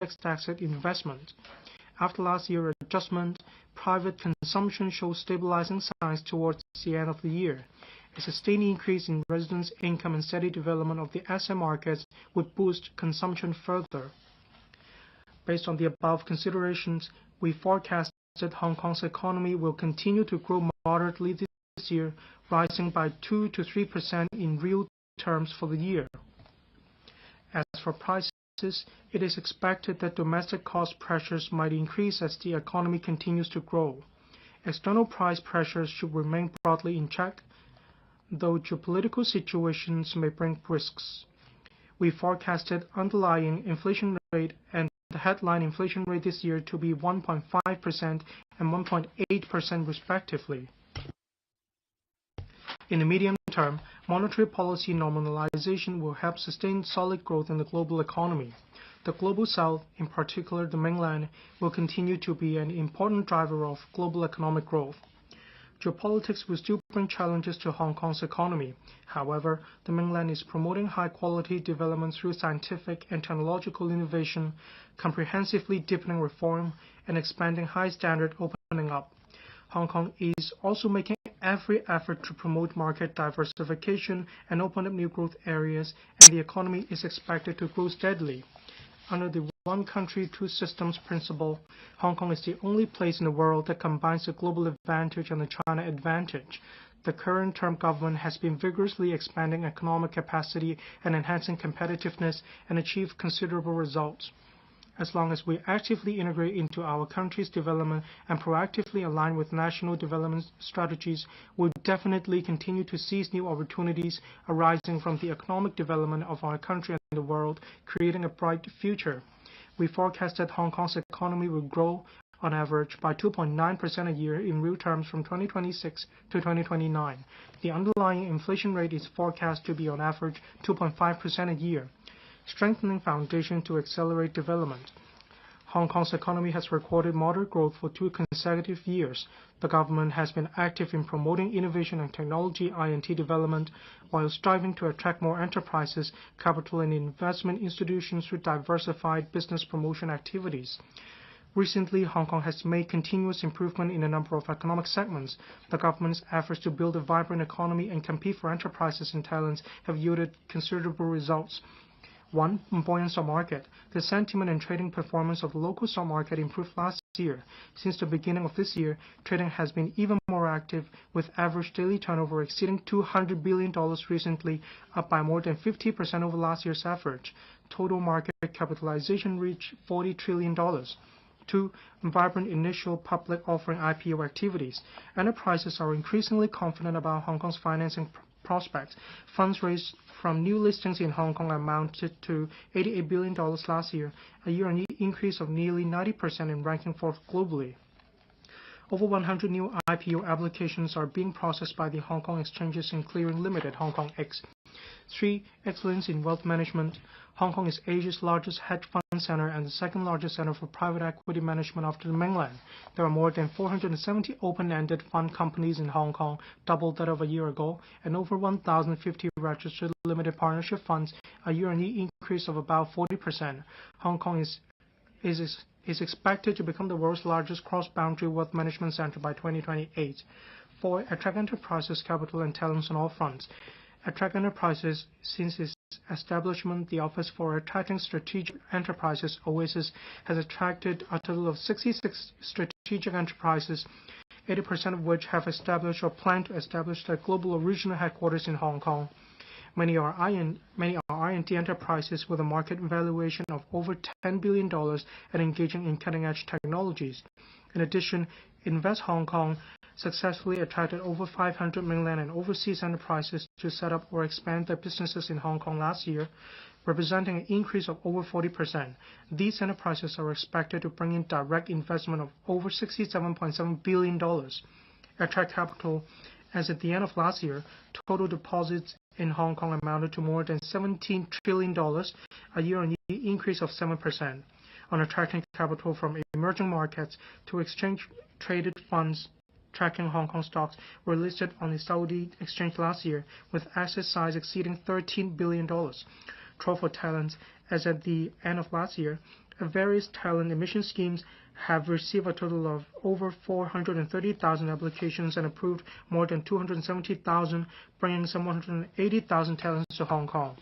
asset investment. After last year's adjustment, private consumption showed stabilizing signs towards the end of the year. A sustained increase in residents' income and steady development of the asset markets would boost consumption further. Based on the above considerations, we forecast that Hong Kong's economy will continue to grow moderately this year, rising by 2 to 3% in real terms for the year. As for prices, it is expected that domestic cost pressures might increase as the economy continues to grow. External price pressures should remain broadly in check, though geopolitical situations may bring risks. We forecasted underlying inflation rate and the headline inflation rate this year to be 1.5% and 1.8% respectively. In the medium term, monetary policy normalization will help sustain solid growth in the global economy. The Global South, in particular the mainland, will continue to be an important driver of global economic growth. Geopolitics will still bring challenges to Hong Kong's economy. However, the mainland is promoting high-quality development through scientific and technological innovation, comprehensively deepening reform, and expanding high-standard opening up. Hong Kong is also making every effort to promote market diversification and open up new growth areas, and the economy is expected to grow steadily. Under the one country, two systems principle, Hong Kong is the only place in the world that combines the global advantage and the China advantage. The current term government has been vigorously expanding economic capacity and enhancing competitiveness and achieved considerable results. As long as we actively integrate into our country's development and proactively align with national development strategies, we'll definitely continue to seize new opportunities arising from the economic development of our country and the world, creating a bright future. We forecast that Hong Kong's economy will grow on average by 2.9% a year in real terms from 2026 to 2029. The underlying inflation rate is forecast to be on average 2.5% a year. Strengthening foundation to accelerate development. Hong Kong's economy has recorded moderate growth for 2 consecutive years. The government has been active in promoting innovation and technology I&T development while striving to attract more enterprises, capital and investment institutions through diversified business promotion activities. Recently, Hong Kong has made continuous improvement in a number of economic segments. The government's efforts to build a vibrant economy and compete for enterprises and talents have yielded considerable results. 1. Buoyant stock market. The sentiment and trading performance of the local stock market improved last year. Since the beginning of this year, trading has been even more active, with average daily turnover exceeding $200 billion recently, up by more than 50% over last year's average. Total market capitalization reached $40 trillion. 2. Vibrant initial public offering IPO activities. Enterprises are increasingly confident about Hong Kong's financing prospects. Funds raised from new listings in Hong Kong amounted to $88 billion last year, a year-on-year increase of nearly 90% in ranking fourth globally. Over 100 new IPO applications are being processed by the Hong Kong Exchanges and Clearing Limited, Hong Kong X. 3. Excellence in wealth management. Hong Kong is Asia's largest hedge fund center and the second largest center for private equity management after the mainland. There are more than 470 open-ended fund companies in Hong Kong, double that of a year ago, and over 1,050 registered limited partnership funds, a year-on-year increase of about 40%. Hong Kong is expected to become the world's largest cross-boundary wealth management center by 2028. 4. Attract enterprises, capital, and talents on all fronts. Attract enterprises. Since its establishment, the Office for Attracting Strategic Enterprises, OASIS, has attracted a total of 66 strategic enterprises, 80% of which have established or plan to establish their global or regional headquarters in Hong Kong. Many are I&T enterprises with a market valuation of over $10 billion and engaging in cutting-edge technologies. In addition, Invest Hong Kong successfully attracted over 500 mainland and overseas enterprises to set up or expand their businesses in Hong Kong last year, representing an increase of over 40%. These enterprises are expected to bring in direct investment of over $67.7 billion. Attract capital. As at the end of last year, total deposits in Hong Kong amounted to more than $17 trillion, a year-on-year increase of 7%. On attracting capital from emerging markets, to exchange-traded funds tracking Hong Kong stocks were listed on the Saudi exchange last year, with asset size exceeding $13 billion. Draw for talents. As at the end of last year, various talent emission schemes have received a total of over 430,000 applications and approved more than 270,000, bringing some 180,000 talents to Hong Kong.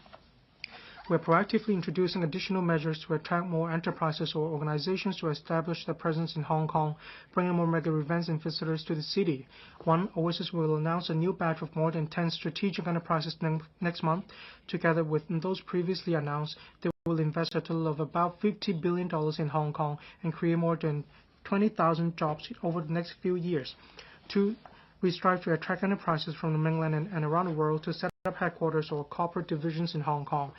We are proactively introducing additional measures to attract more enterprises or organizations to establish their presence in Hong Kong, bringing more mega events and visitors to the city. Oasis will announce a new batch of more than 10 strategic enterprises next month. Together with those previously announced, they will invest a total of about $50 billion in Hong Kong and create more than 20,000 jobs over the next few years. We strive to attract enterprises from the mainland and around the world to set up headquarters or corporate divisions in Hong Kong.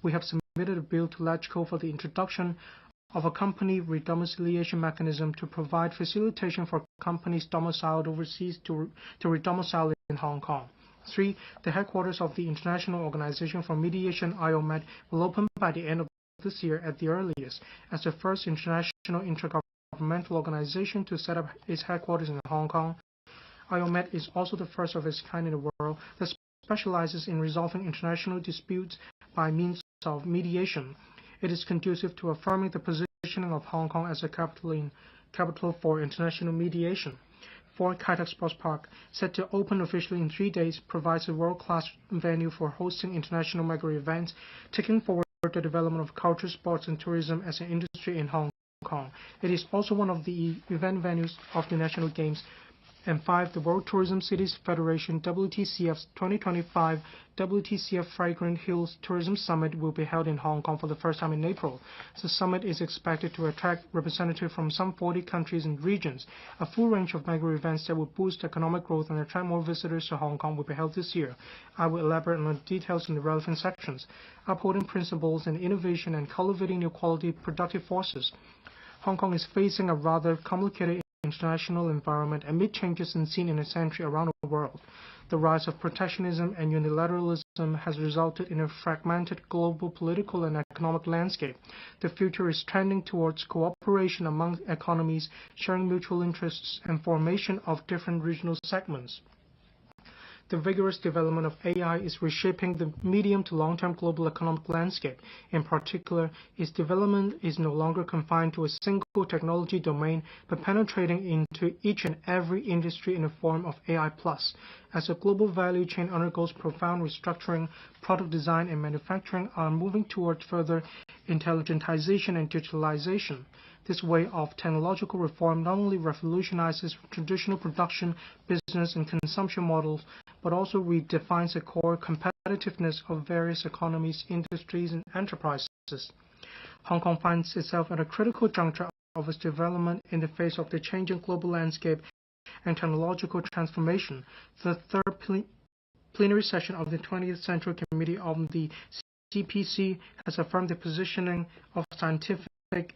We have submitted a bill to LegCo for the introduction of a company redomiciliation mechanism to provide facilitation for companies domiciled overseas to redomicile in Hong Kong. 3. The headquarters of the International Organization for Mediation, IOMED, will open by the end of this year at the earliest, as the first international intergovernmental organization to set up its headquarters in Hong Kong. IOMED is also the first of its kind in the world that specializes in resolving international disputes by means of mediation. It is conducive to affirming the positioning of Hong Kong as a capital for international mediation. 4. Kai Tak Sports Park, set to open officially in 3 days, provides a world-class venue for hosting international mega events, taking forward the development of culture, sports, and tourism as an industry in Hong Kong. It is also one of the event venues of the National Games. And 5. The World Tourism Cities Federation WTCF's 2025 WTCF Fragrant Hills Tourism Summit will be held in Hong Kong for the first time in April. The summit is expected to attract representatives from some 40 countries and regions. A full range of mega events that will boost economic growth and attract more visitors to Hong Kong will be held this year. I will elaborate on the details in the relevant sections. Upholding principles and innovation and cultivating new quality productive forces. Hong Kong is facing a rather complicated international environment amid changes seen in a century around the world. The rise of protectionism and unilateralism has resulted in a fragmented global political and economic landscape. The future is trending towards cooperation among economies, sharing mutual interests, and formation of different regional segments. The vigorous development of AI is reshaping the medium to long-term global economic landscape. In particular, its development is no longer confined to a single technology domain, but penetrating into each and every industry in the form of AI+. As the global value chain undergoes profound restructuring, product design and manufacturing are moving towards further intelligentization and digitalization. This way of technological reform not only revolutionizes traditional production, business, and consumption models, but also redefines the core competitiveness of various economies, industries, and enterprises. Hong Kong finds itself at a critical juncture of its development in the face of the changing global landscape and technological transformation. The third plenary session of the 20th Central Committee on the CPC has affirmed the positioning of scientific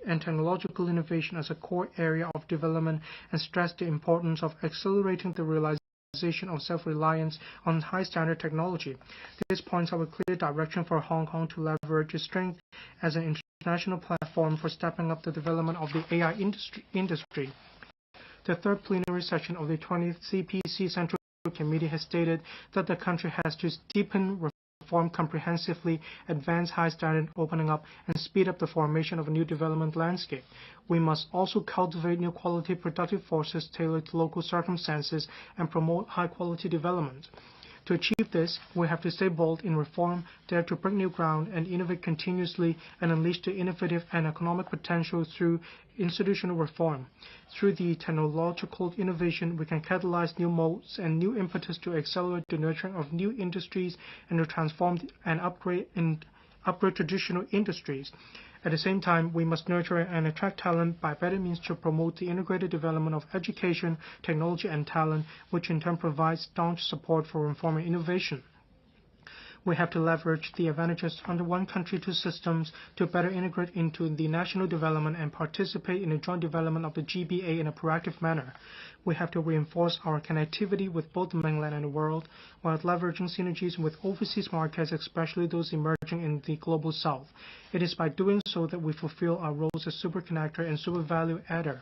and technological innovation as a core area of development and stressed the importance of accelerating the realization of self-reliance on high-standard technology. This points out a clear direction for Hong Kong to leverage its strength as an international platform for stepping up the development of the AI industry. The third plenary session of the 20th CPC Central Committee has stated that the country has to deepen reform comprehensively, advance high standard opening up, and speed up the formation of a new development landscape. We must also cultivate new quality productive forces tailored to local circumstances and promote high quality development. To achieve this, we have to stay bold in reform, dare to break new ground, and innovate continuously and unleash the innovative and economic potential through institutional reform. Through the technological innovation, we can catalyze new modes and new impetus to accelerate the nurturing of new industries and to transform and upgrade traditional industries. At the same time, we must nurture and attract talent by better means to promote the integrated development of education, technology, and talent, which in turn provides staunch support for reform and innovation. We have to leverage the advantages under one country, two systems to better integrate into the national development and participate in the joint development of the GBA in a proactive manner. We have to reinforce our connectivity with both the mainland and the world, while leveraging synergies with overseas markets, especially those emerging in the global south. It is by doing so that we fulfill our roles as super connector and super value adder.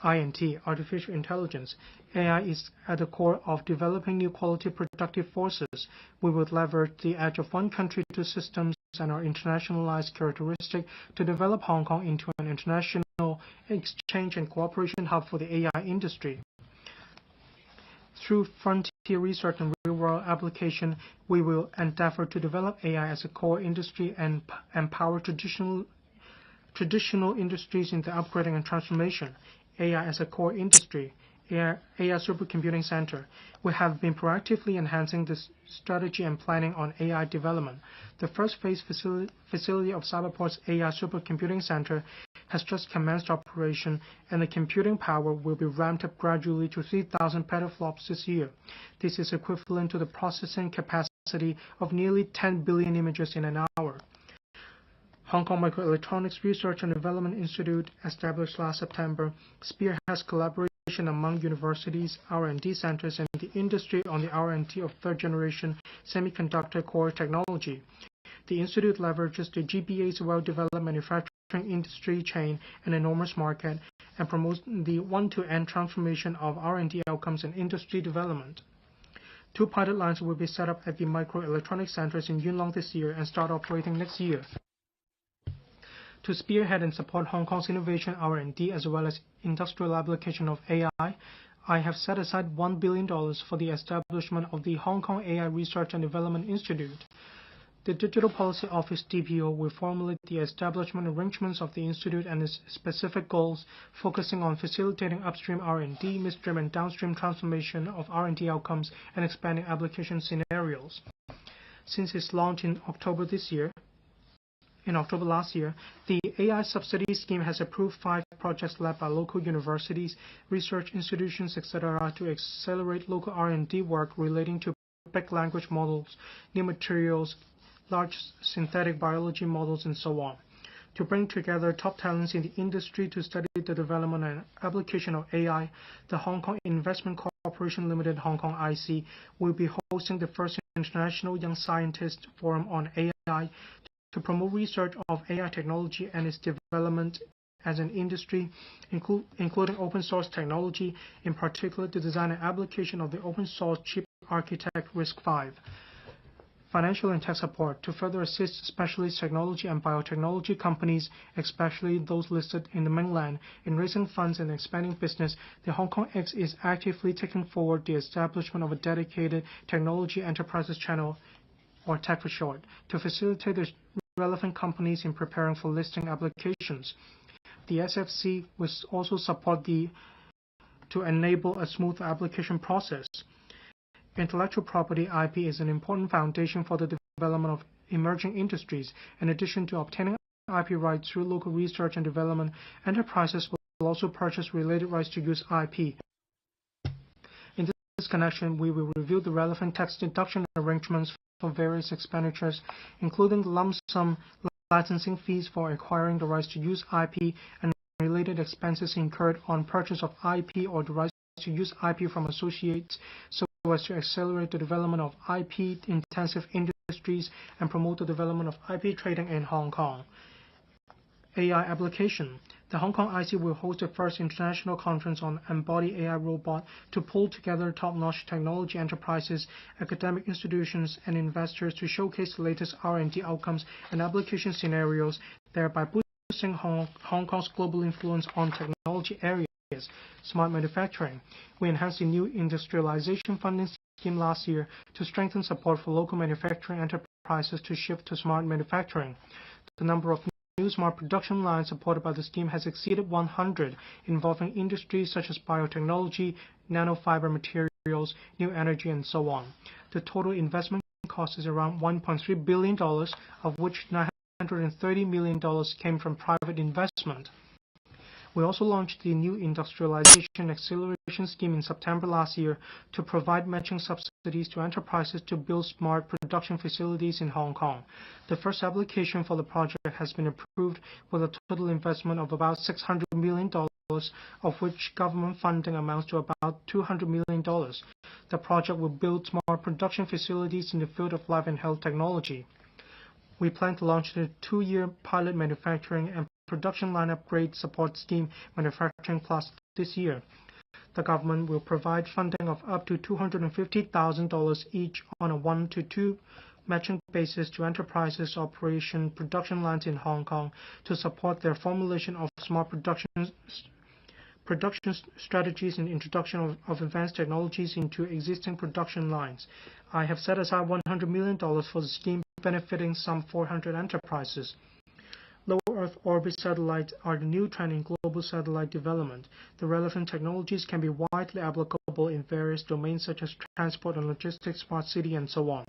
INT, artificial intelligence. AI is at the core of developing new quality productive forces. We would leverage the edge of one country, two systems and our internationalized characteristic to develop Hong Kong into an international exchange and cooperation hub for the AI industry. Through frontier research and real-world application, we will endeavor to develop AI as a core industry and empower traditional industries in the upgrading and transformation. AI as a core industry. AI Supercomputing Center. We have been proactively enhancing the strategy and planning on AI development. The first phase facility of Cyberport's AI Supercomputing Center has just commenced operation, and the computing power will be ramped up gradually to 3,000 petaflops this year. This is equivalent to the processing capacity of nearly 10 billion images in an hour. Hong Kong Microelectronics Research and Development Institute, established last September, spearheads collaboration among universities, R&D centers, and the industry on the R&D of third-generation semiconductor core technology. The institute leverages the GBA's well-developed manufacturing industry chain and enormous market, and promotes the one-to-end transformation of R&D outcomes and industry development. 2 pilot lines will be set up at the microelectronics centers in Yuen Long this year and start operating next year. To spearhead and support Hong Kong's innovation R&D as well as industrial application of AI, I have set aside $1 billion for the establishment of the Hong Kong AI Research and Development Institute. The Digital Policy Office DPO will formulate the establishment arrangements of the institute and its specific goals, focusing on facilitating upstream R&D, midstream and downstream transformation of R&D outcomes, and expanding application scenarios. Since its launch in October last year, the AI subsidy scheme has approved 5 projects led by local universities, research institutions, etc. to accelerate local R&D work relating to big language models, new materials, large synthetic biology models, and so on. To bring together top talents in the industry to study the development and application of AI, the Hong Kong Investment Corporation Limited Hong Kong IC will be hosting the first International Young Scientist Forum on AI to promote research of AI technology and its development as an industry, including open source technology, in particular the design and application of the open source chip architect RISC-V. Financial and tech support to further assist specialist technology and biotechnology companies, especially those listed in the mainland, in raising funds and expanding business. The Hong Kong X is actively taking forward the establishment of a dedicated technology enterprises channel, or TEC for short, to facilitate the relevant companies in preparing for listing applications. The SFC will also support to enable a smooth application process. Intellectual property IP is an important foundation for the development of emerging industries. In addition to obtaining IP rights through local research and development, enterprises will also purchase related rights to use IP. In this connection, we will review the relevant tax deduction arrangements for various expenditures, including lump sum licensing fees for acquiring the rights to use IP and related expenses incurred on purchase of IP or the rights to use IP from associates, so as to accelerate the development of IP-intensive industries and promote the development of IP trading in Hong Kong. AI application. The Hong Kong IC will host the first international conference on embodied AI robot to pull together top-notch technology enterprises, academic institutions, and investors to showcase the latest R&D outcomes and application scenarios, thereby boosting Hong Kong's global influence on technology areas. Smart manufacturing. We enhanced the new industrialization funding scheme last year to strengthen support for local manufacturing enterprises to shift to smart manufacturing. The number of new smart production lines supported by the scheme has exceeded 100, involving industries such as biotechnology, nanofiber materials, new energy, and so on. The total investment cost is around $1.3 billion, of which $930 million came from private investment. We also launched the new Industrialization Acceleration Scheme in September last year to provide matching subsidies to enterprises to build smart production facilities in Hong Kong. The first application for the project has been approved with a total investment of about $600 million, of which government funding amounts to about $200 million. The project will build smart production facilities in the field of life and health technology. We plan to launch the 2-year pilot manufacturing and production line upgrade support scheme Manufacturing Plus this year. The government will provide funding of up to $250,000 each on a 1 to 2 matching basis to enterprises operation production lines in Hong Kong to support their formulation of smart production strategies and introduction of advanced technologies into existing production lines. I have set aside $100 million for the scheme, benefiting some 400 enterprises. Low Earth orbit satellites are the new trend in global satellite development. The relevant technologies can be widely applicable in various domains such as transport and logistics, smart city, and so on.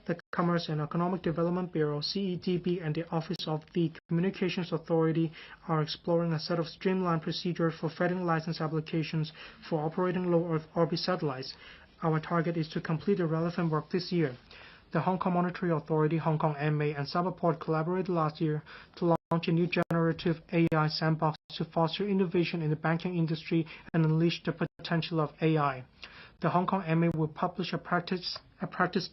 The Commerce and Economic Development Bureau, CEDB, and the Office of the Communications Authority are exploring a set of streamlined procedures for federal license applications for operating low Earth orbit satellites. Our target is to complete the relevant work this year. The Hong Kong Monetary Authority, Hong Kong MA, and Cyberport collaborated last year to launch a new generative AI sandbox to foster innovation in the banking industry and unleash the potential of AI. The Hong Kong MA will publish a practice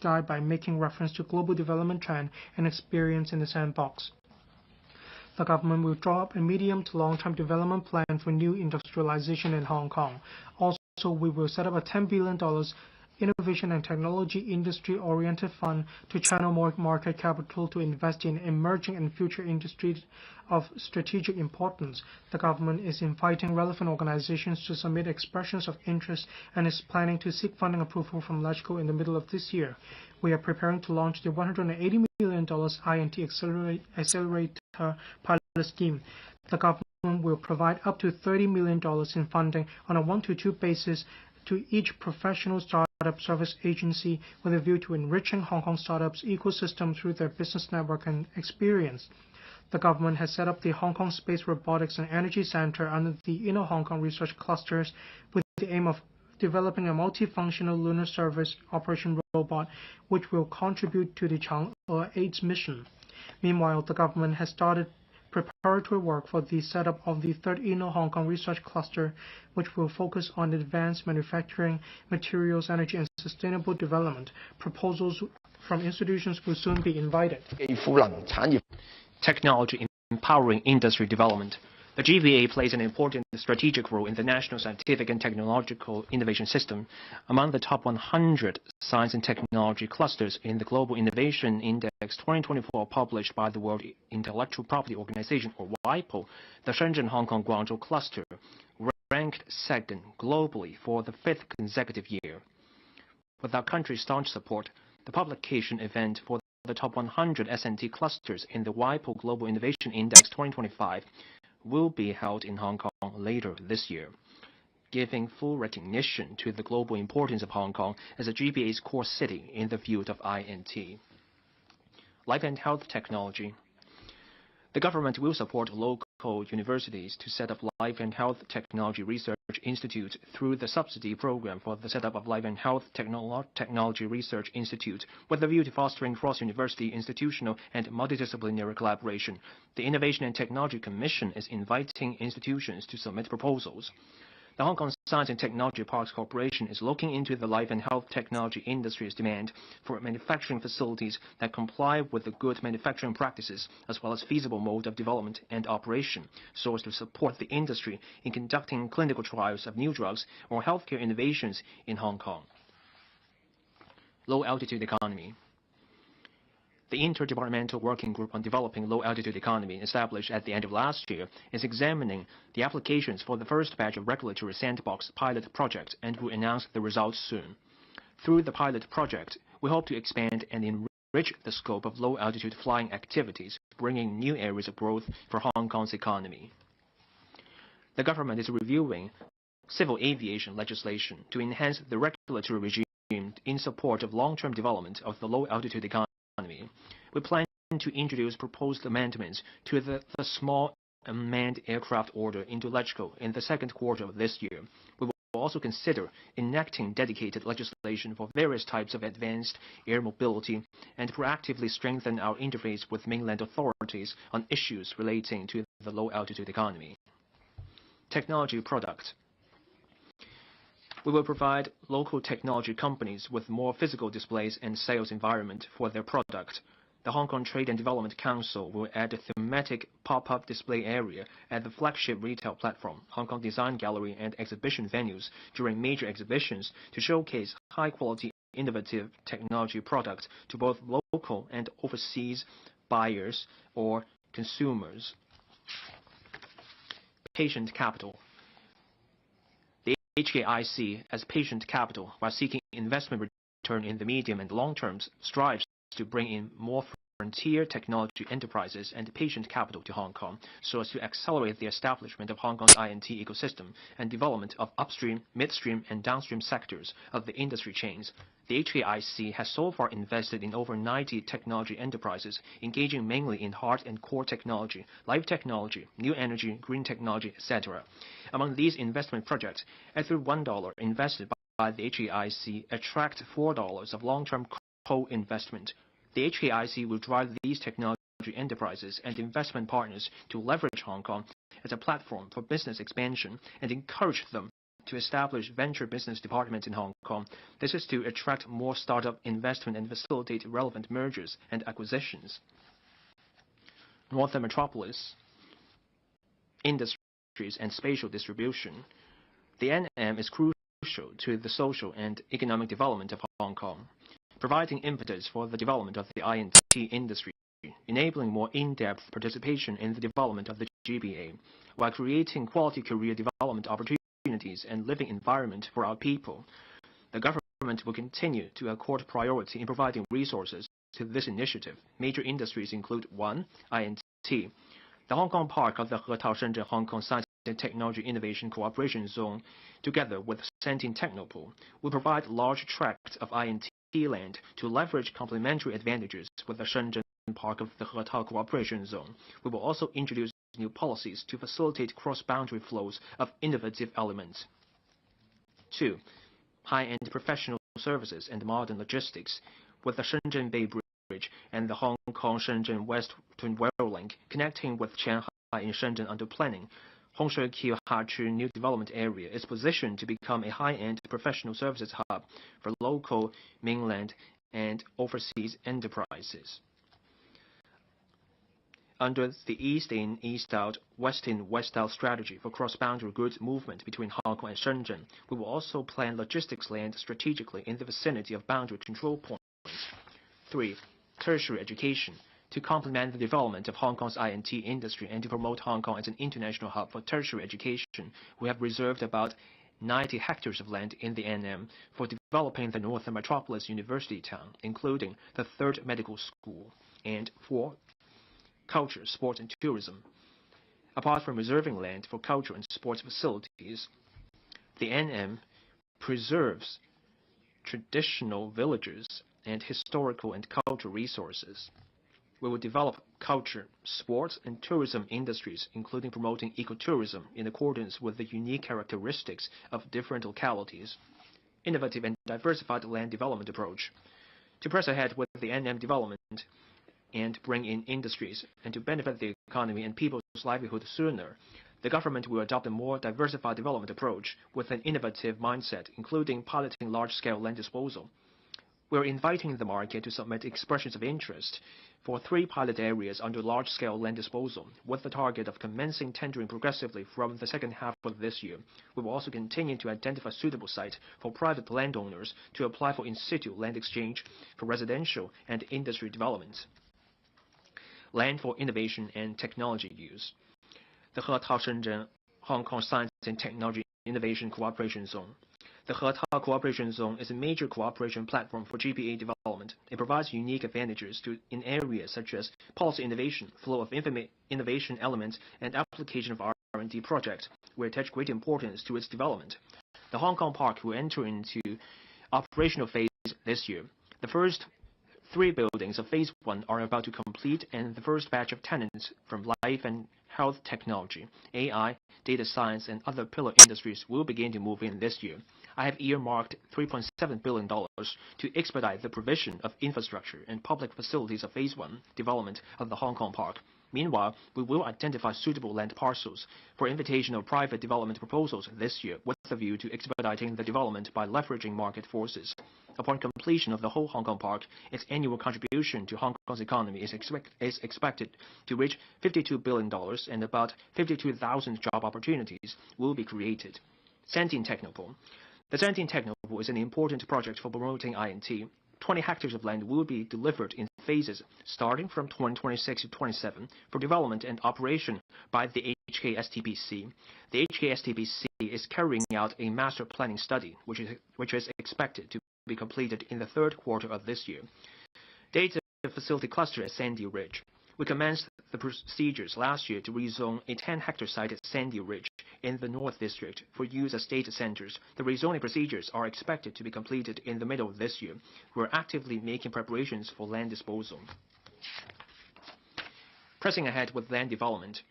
guide by making reference to global development trend and experience in the sandbox. The government will draw up a medium to long-term development plan for new industrialization in Hong Kong. Also, we will set up a $10 billion innovation and technology industry-oriented fund to channel more market capital to invest in emerging and future industries of strategic importance. The government is inviting relevant organizations to submit expressions of interest and is planning to seek funding approval from LegCo in the middle of this year. We are preparing to launch the $180 million INT Accelerator pilot scheme. The government will provide up to $30 million in funding on a 1-to-2 basis to each professional startup service agency with a view to enriching Hong Kong startups' ecosystem through their business network and experience. The government has set up the Hong Kong Space Robotics and Energy Center under the Inner Hong Kong Research Clusters with the aim of developing a multifunctional lunar surface operation robot which will contribute to the Chang'e 8's mission. Meanwhile, the government has started preparatory work for the setup of the third Inner Hong Kong Research Cluster, which will focus on advanced manufacturing, materials, energy, and sustainable development. Proposals from institutions will soon be invited. Technology empowering industry development. The GBA plays an important strategic role in the national scientific and technological innovation system. Among the top 100 science and technology clusters in the Global Innovation Index 2024 published by the World Intellectual Property Organization, or WIPO, the Shenzhen-Hong Kong-Guangzhou cluster ranked second globally for the fifth consecutive year. With our country's staunch support, the publication event for the top 100 SNT clusters in the WIPO Global Innovation Index 2025 will be held in Hong Kong later this year, giving full recognition to the global importance of Hong Kong as a GBA's core city in the field of INT. Life and health technology. The government will support local universities to set up Life and Health Technology Research Institute through the subsidy program for the setup of Life and Health Technology Research Institute with a view to fostering cross-university, institutional, and multidisciplinary collaboration. The Innovation and Technology Commission is inviting institutions to submit proposals. The Hong Kong Science and Technology Parks Corporation is looking into the life and health technology industry's demand for manufacturing facilities that comply with the good manufacturing practices, as well as feasible mode of development and operation, so as to support the industry in conducting clinical trials of new drugs or healthcare innovations in Hong Kong. Low-altitude economy. The Interdepartmental Working Group on Developing Low-Altitude Economy, established at the end of last year, is examining the applications for the first batch of regulatory sandbox pilot project and will announce the results soon. Through the pilot project, we hope to expand and enrich the scope of low-altitude flying activities, bringing new areas of growth for Hong Kong's economy. The government is reviewing civil aviation legislation to enhance the regulatory regime in support of long-term development of the low-altitude economy. We plan to introduce proposed amendments to the Small Unmanned Aircraft Order into LegCo in the second quarter of this year. We will also consider enacting dedicated legislation for various types of advanced air mobility and proactively strengthen our interface with mainland authorities on issues relating to the low-altitude economy. Technology product. We will provide local technology companies with more physical displays and sales environment for their product. The Hong Kong Trade and Development Council will add a thematic pop-up display area at the flagship retail platform, Hong Kong Design Gallery, and exhibition venues during major exhibitions to showcase high-quality innovative technology products to both local and overseas buyers or consumers. Patient capital. The HKIC, as patient capital, while seeking investment return in the medium and long terms, strives to bring in more frontier technology enterprises and patient capital to Hong Kong so as to accelerate the establishment of Hong Kong's I&T ecosystem and development of upstream, midstream, and downstream sectors of the industry chains. The HKIC has so far invested in over 90 technology enterprises, engaging mainly in hard and core technology, life technology, new energy, green technology, etc. Among these investment projects, every $1 invested by the HKIC attracts $4 of long-term co-investment. The HKIC will drive these technology enterprises and investment partners to leverage Hong Kong as a platform for business expansion and encourage them to establish venture business departments in Hong Kong. This is to attract more startup investment and facilitate relevant mergers and acquisitions. Northern Metropolis, industries and spatial distribution. The NM is crucial to the social and economic development of Hong Kong, providing impetus for the development of the I&T industry, enabling more in-depth participation in the development of the GBA, while creating quality career development opportunities and living environment for our people. The government will continue to accord priority in providing resources to this initiative. Major industries include 1. I&T. The Hong Kong Park of the Hetao Shenzhen Hong Kong Science and Technology Innovation Cooperation Zone, together with Sentin Technopool, will provide large tracts of I&T land to leverage complementary advantages with the Shenzhen Park of the Hetao Cooperation Zone. We will also introduce new policies to facilitate cross-boundary flows of innovative elements. 2. High-end professional services and modern logistics. With the Shenzhen Bay Bridge and the Hong Kong-Shenzhen West Twin Rail Link connecting with Qianhai in Shenzhen under planning, Hongshui Hachu New Development Area is positioned to become a high-end professional services hub for local, mainland, and overseas enterprises. Under the East In, East Out, West In, West Out strategy for cross-boundary goods movement between Hong Kong and Shenzhen, we will also plan logistics land strategically in the vicinity of boundary control points. 3. Tertiary education. To complement the development of Hong Kong's I&T industry and to promote Hong Kong as an international hub for tertiary education, we have reserved about 90 hectares of land in the NM for developing the Northern Metropolis University town, including the 3rd Medical School, and 4. Culture, sports, and tourism. Apart from reserving land for culture and sports facilities, the NM preserves traditional villages and historical and cultural resources. We will develop culture, sports, and tourism industries, including promoting ecotourism in accordance with the unique characteristics of different localities. Innovative and diversified land development approach. To press ahead with the NM development and bring in industries and to benefit the economy and people's livelihood sooner, the government will adopt a more diversified development approach with an innovative mindset, including piloting large-scale land disposal. We're inviting the market to submit expressions of interest for 3 pilot areas under large-scale land disposal, with the target of commencing tendering progressively from the second half of this year. We will also continue to identify suitable sites for private landowners to apply for in-situ land exchange for residential and industry development. Land for innovation and technology use. The Hetao Shenzhen Hong Kong Science and Technology Innovation Cooperation Zone. The Hetao Cooperation Zone is a major cooperation platform for GBA development. It provides unique advantages in areas such as policy innovation, flow of innovation elements, and application of R&D projects. We attach great importance to its development. The Hong Kong Park will enter into operational phase this year. The first 3 buildings of Phase 1 are about to complete, and the first batch of tenants from life and health technology, AI, data science, and other pillar industries will begin to move in this year. I have earmarked $3.7 billion to expedite the provision of infrastructure and public facilities of Phase 1 development of the Hong Kong Park. Meanwhile, we will identify suitable land parcels for invitation of private development proposals this year with a view to expediting the development by leveraging market forces. Upon completion of the whole Hong Kong Park, its annual contribution to Hong Kong's economy is expected to reach $52 billion, and about 52,000 job opportunities will be created. Sentin Technopool. The Zhangjiang Technopool is an important project for promoting INT. 20 hectares of land will be delivered in phases starting from 2026 to 27 for development and operation by the HKSTPC. The HKSTPC is carrying out a master planning study, which is expected to be completed in the third quarter of this year. Data facility cluster at Sandy Ridge. We commenced the procedures last year to rezone a 10-hectare site at Sandy Ridge in the North District for use as data centers. The rezoning procedures are expected to be completed in the middle of this year. We're actively making preparations for land disposal. Pressing ahead with land development.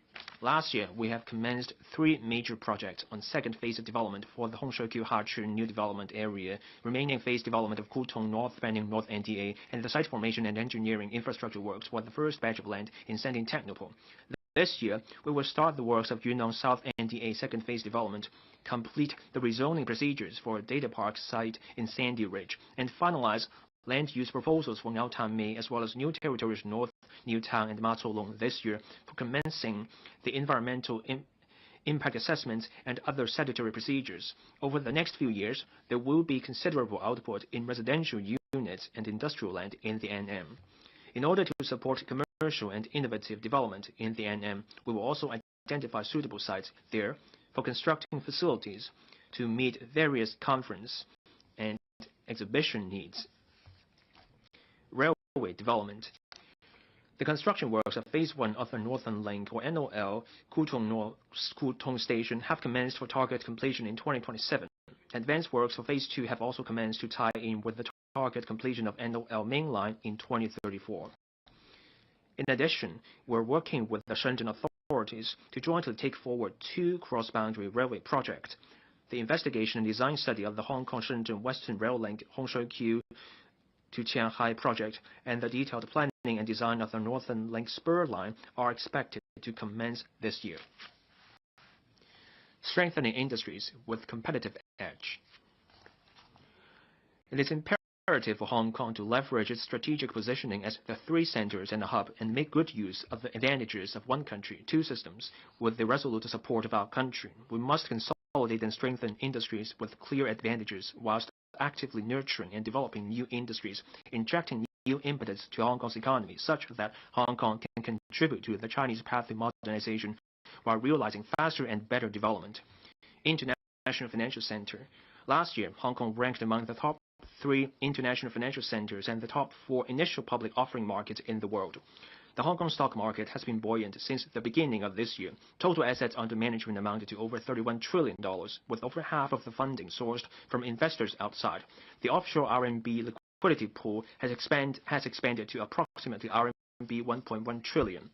Last year, we have commenced 3 major projects on second phase of development for the Hongshui-Q Hachi New Development Area, remaining phase development of Kutong North Banning North NDA, and the site formation and engineering infrastructure works for the first batch of land in Zhangjiang Technopool. This year, we will start the works of Yunnan South NDA second phase development, complete the rezoning procedures for a data park site in Sandy Ridge, and finalize land use proposals for Ngaotan as well as New Territories North, Newtown, and Matolong this year for commencing the environmental impact assessments and other statutory procedures. Over the next few years, there will be considerable output in residential units and industrial land in the NM. In order to support commercial and innovative development in the NM, we will also identify suitable sites there for constructing facilities to meet various conference and exhibition needs. Railway development. The construction works of Phase 1 of the Northern Link, or NOL, Kutong Station have commenced for target completion in 2027. Advanced works for Phase 2 have also commenced to tie in with the target completion of NOL Main Line in 2034. In addition, we're working with the Shenzhen authorities to jointly take forward 2 cross-boundary railway projects. The investigation and design study of the Hong Kong-Shenzhen Western Rail Link Hongshui-Q to Qianhai project and the detailed planning and design of the Northern Link Spur line are expected to commence this year. Strengthening industries with competitive edge. It is imperative for Hong Kong to leverage its strategic positioning as the 3 centers and a hub and make good use of the advantages of one country, 2 systems. With the resolute support of our country, we must consolidate and strengthen industries with clear advantages whilst actively nurturing and developing new industries, injecting new impetus to Hong Kong's economy such that Hong Kong can contribute to the Chinese path to modernization while realizing faster and better development. International Financial Center. Last year, Hong Kong ranked among the top 3 international financial centers and the top 4 initial public offering markets in the world. The Hong Kong stock market has been buoyant since the beginning of this year. Total assets under management amounted to over $31 trillion, with over half of the funding sourced from investors outside. The offshore RMB liquidity pool has expanded to approximately RMB 1.1 trillion.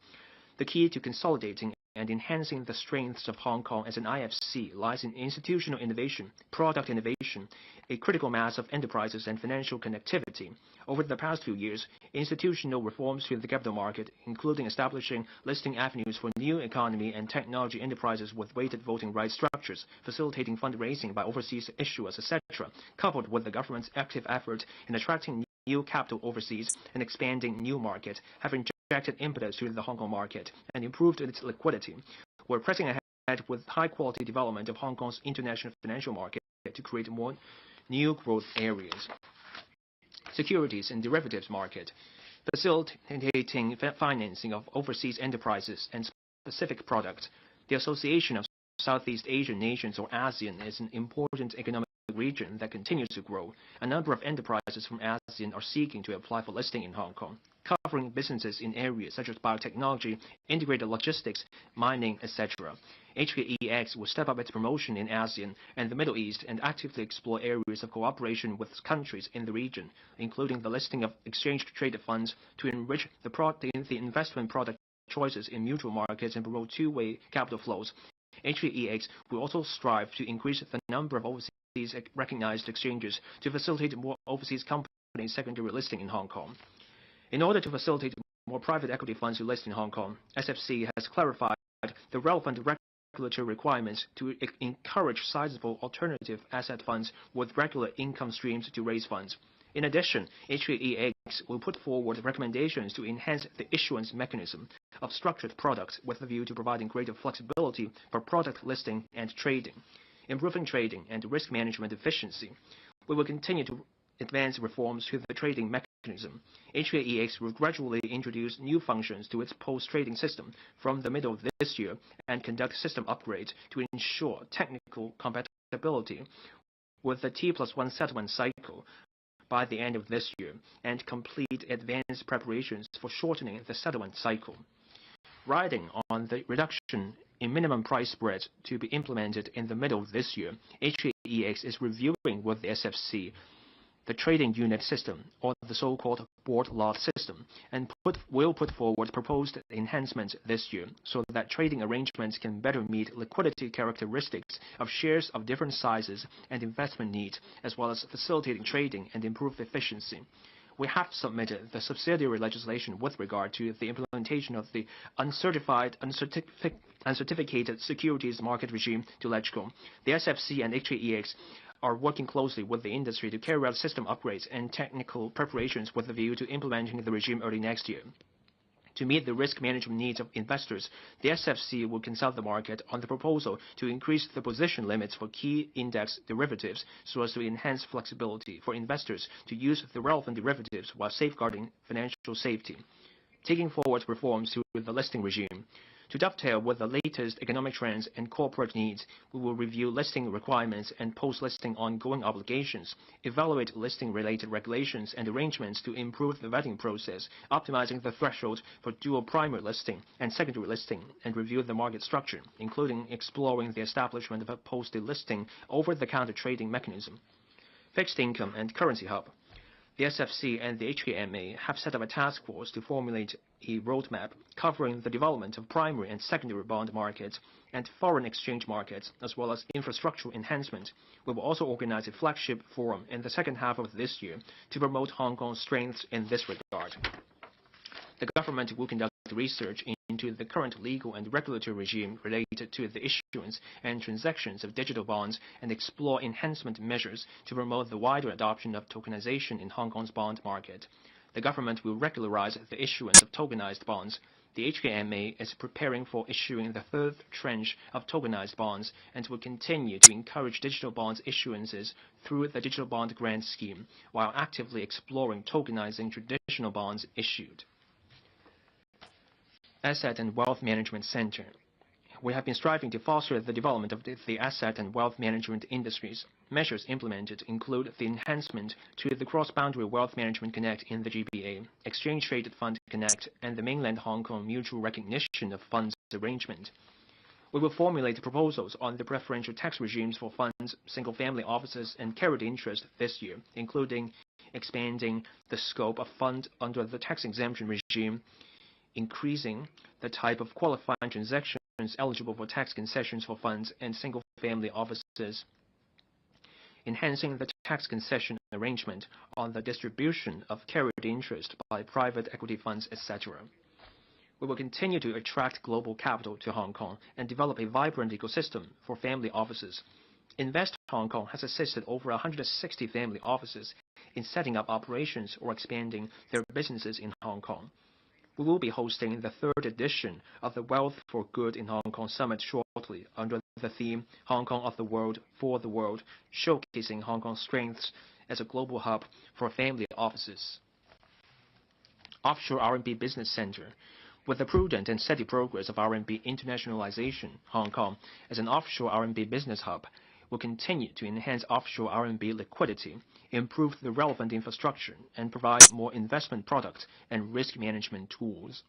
The key to consolidating and enhancing the strengths of Hong Kong as an IFC lies in institutional innovation, product innovation, a critical mass of enterprises, and financial connectivity. Over the past few years, institutional reforms to the capital market, including establishing listing avenues for new economy and technology enterprises with weighted voting rights structures, facilitating fundraising by overseas issuers, etc., coupled with the government's active effort in attracting new capital overseas and expanding new market, have injected impetus to the Hong Kong market and improved its liquidity. We're pressing ahead with high-quality development of Hong Kong's international financial market to create more new growth areas. Securities and derivatives market, facilitating financing of overseas enterprises and specific products. The Association of Southeast Asian Nations, or ASEAN, is an important economic region that continues to grow. A number of enterprises from ASEAN are seeking to apply for listing in Hong Kong, covering businesses in areas such as biotechnology, integrated logistics, mining, etc. HKEX will step up its promotion in ASEAN and the Middle East and actively explore areas of cooperation with countries in the region, including the listing of exchange-traded funds to enrich the investment product choices in mutual markets and promote two-way capital flows. HKEX will also strive to increase the number of overseas recognized exchanges to facilitate more overseas companies' secondary listing in Hong Kong. In order to facilitate more private equity funds to list in Hong Kong, SFC has clarified the relevant regulatory requirements to encourage sizable alternative asset funds with regular income streams to raise funds. In addition, HKEX will put forward recommendations to enhance the issuance mechanism of structured products with a view to providing greater flexibility for product listing and trading. improving trading and risk management efficiency. We will continue to advance reforms to the trading mechanism. HKEX will gradually introduce new functions to its post-trading system from the middle of this year and conduct system upgrades to ensure technical compatibility with the T+1 settlement cycle by the end of this year and complete advanced preparations for shortening the settlement cycle. Riding on the reduction in minimum price spreads to be implemented in the middle of this year, HKEX is reviewing with the SFC the trading unit system, or the so-called board lot system, and will put forward proposed enhancements this year so that trading arrangements can better meet liquidity characteristics of shares of different sizes and investment needs, as well as facilitating trading and improve efficiency. We have submitted the subsidiary legislation with regard to the implementation of the uncertificated securities market regime to LegCo. The SFC and HKEX are working closely with the industry to carry out system upgrades and technical preparations with a view to implementing the regime early next year. To meet the risk management needs of investors, the SFC will consult the market on the proposal to increase the position limits for key index derivatives so as to enhance flexibility for investors to use the relevant derivatives while safeguarding financial safety. Taking forward reforms to the listing regime. To dovetail with the latest economic trends and corporate needs, we will review listing requirements and post-listing ongoing obligations, evaluate listing-related regulations and arrangements to improve the vetting process, optimizing the threshold for dual primary listing and secondary listing, and review the market structure, including exploring the establishment of a post-listing over-the-counter trading mechanism. Fixed income and currency hub. The SFC and the HKMA have set up a task force to formulate a roadmap covering the development of primary and secondary bond markets and foreign exchange markets, as well as infrastructural enhancement. We will also organize a flagship forum in the second half of this year to promote Hong Kong's strengths in this regard. The government will conduct research into the current legal and regulatory regime related to the issuance and transactions of digital bonds and explore enhancement measures to promote the wider adoption of tokenization in Hong Kong's bond market. The government will regularize the issuance of tokenized bonds. The HKMA is preparing for issuing the third tranche of tokenized bonds and will continue to encourage digital bonds issuances through the Digital Bond Grant Scheme, while actively exploring tokenizing traditional bonds issued. Asset and Wealth Management Center. We have been striving to foster the development of the asset and wealth management industries. Measures implemented include the enhancement to the Cross-Boundary Wealth Management Connect in the GBA, Exchange Traded Fund Connect, and the Mainland Hong Kong Mutual Recognition of Funds Arrangement. We will formulate proposals on the preferential tax regimes for funds, single-family offices, and carried interest this year, including expanding the scope of fund under the tax exemption regime, increasing the type of qualifying transactions eligible for tax concessions for funds and single-family offices, enhancing the tax concession arrangement on the distribution of carried interest by private equity funds, etc. We will continue to attract global capital to Hong Kong and develop a vibrant ecosystem for family offices. Invest Hong Kong has assisted over 160 family offices in setting up operations or expanding their businesses in Hong Kong. We will be hosting the third edition of the Wealth for Good in Hong Kong Summit shortly under the theme Hong Kong of the World for the World, showcasing Hong Kong's strengths as a global hub for family offices. Offshore RMB Business Center. With the prudent and steady progress of RMB internationalization, Hong Kong, as an offshore RMB business hub, will continue to enhance offshore RMB liquidity, improve the relevant infrastructure, and provide more investment products and risk management tools.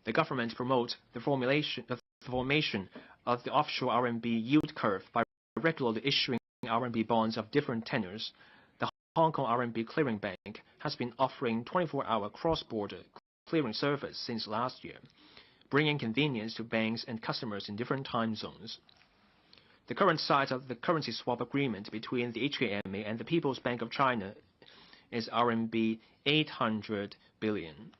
The government promotes the formation of the offshore RMB yield curve by regularly issuing RMB bonds of different tenors. The Hong Kong RMB Clearing Bank has been offering 24-hour cross-border clearing service since last year, bringing convenience to banks and customers in different time zones. The current size of the currency swap agreement between the HKMA and the People's Bank of China is RMB 800 billion.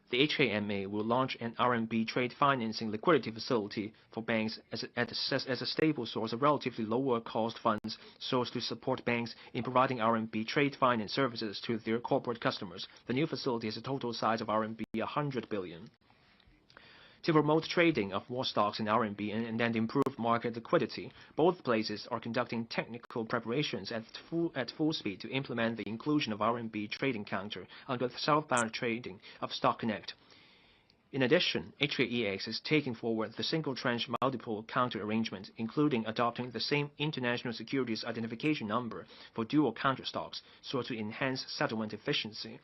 The HKMA will launch an RMB trade financing liquidity facility for banks as a stable source of relatively lower cost funds so as to support banks in providing RMB trade finance services to their corporate customers. The new facility has a total size of RMB 100 billion. To promote trading of more stocks in RMB and then improve market liquidity, both places are conducting technical preparations at full speed to implement the inclusion of RMB trading counter under the southbound trading of Stock Connect. In addition, HKEX is taking forward the single tranche multiple counter arrangement, including adopting the same international securities identification number for dual counter stocks so as to enhance settlement efficiency.